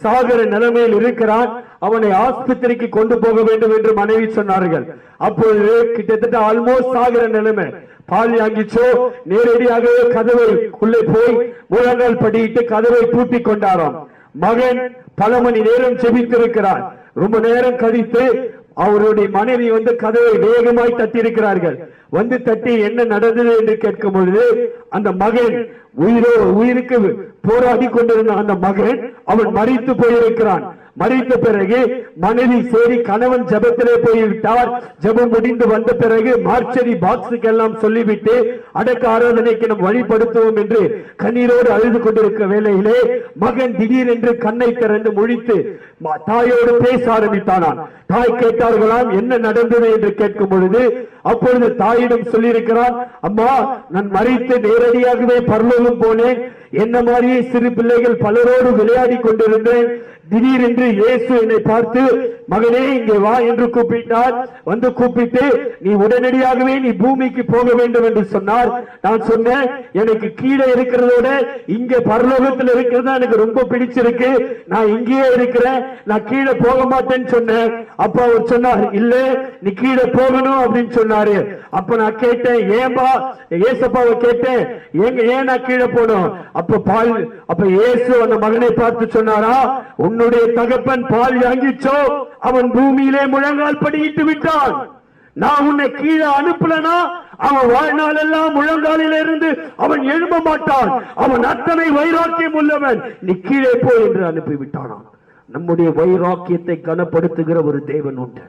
சாகர நிலைமையில் இருக்கிறான். அவனை ஆஸ்பத்திரிக்கு கொண்டு போக வேண்டும் என்று மனைவி சொன்னார்கள். அப்பொழுது கிட்டத்தட்ட ஆல்மோஸ்ட் சாகர நிலைமை. பால் யாங்கிச்சோ நேரடியாகவே கதவை உள்ளே போய் முழங்கால் படியிட்டு கதவை பூட்டி கொண்டாராம். மகன் பல மணி நேரம் ஜெபித்திருக்கிறார். ரொம்ப நேரம் கழித்து அவருடைய மனைவி கதவை வேகமாய் தட்டி இருக்கிறார்கள். தட்டி என்ன நடந்தது என்று கேட்கும் பொழுது அந்த மகன் உயிருக்கு போராடி கொண்டிருந்த அந்த மகன் அவன் மரித்து போயிருக்கிறான். மறித்த பிறகு மனைவி சரி கணவன் ஜெபத்திலே போய்விட்டார். ஜெபம் முடிந்து வந்த பிறகு மார்ச்சரி பாக்ஸுக்கு எல்லாம் சொல்லிவிட்டு அடக்க ஆராதனைக்கு நாம் வழிபடுத்துவோம் என்று கண்ணீரோடு அழுது கொண்டிருக்க வேளையிலே மகன் திடீரென்று கண்ணை திறந்து முழித்து தாயோடு பேச ஆரம்பித்தானான். தாய் கேட்டார்களாம், என்ன நடந்தது என்று கேட்கும் பொழுது அப்பொழுது தாயிடம் சொல்லியிருக்கிறான், அம்மா நான் மறித்து நேரடியாகவே பரலோகம் போனேன். என்ன மாதிரியே சிறு பிள்ளைகள் பலரோடு விளையாடி கொண்டிருந்தேன். திடீரென்று இயேசு என்னை பார்த்து மகனே இங்கே வா என்று கூப்பிட்டார். வந்து கூப்பிட்டு நீ உடனடியாகவே நீ பூமிக்கு போக வேண்டும் என்று சொன்னார். நான் சொன்னேன், எனக்கு கீழே இருக்கிறதோட இங்க பரலோகத்தில் இருக்கிறதா எனக்கு ரொம்ப பிடிச்சிருக்கு, நான் இங்கேயே இருக்கிறேன், நான் கீழே போக மாட்டேன்னு சொன்னேன். அப்ப அவர் சொன்னார், இல்ல நீ கீழே போகணும் அப்படின்னு சொன்னாரு. அப்ப நான் கேட்டேன், ஏன்பா ஏசப்பாவை கேட்டேன், ஏன் நான் கீழே போனோம்? அப்ப இயேசு அந்த மகனை பார்த்து சொன்னாரா, உன்னுடைய தகப்பன் பால் வாங்கிச்சோ அவன் பூமியிலே முழங்கால் படியிட்டு விட்டான். நான் உன்னை கீழே அனுப்பலனா அவன் வாழ்நாள் எல்லாம் முழங்காலில் இருந்து அவன் எழும்ப மாட்டான். அவன் அத்தனை வைராக்கியம் உள்ளவன், நீ கீழே போ என்று அனுப்பிவிட்டானான். நம்முடைய வைராக்கியத்தை கனப்படுத்துகிற ஒரு தேவன் உண்டு.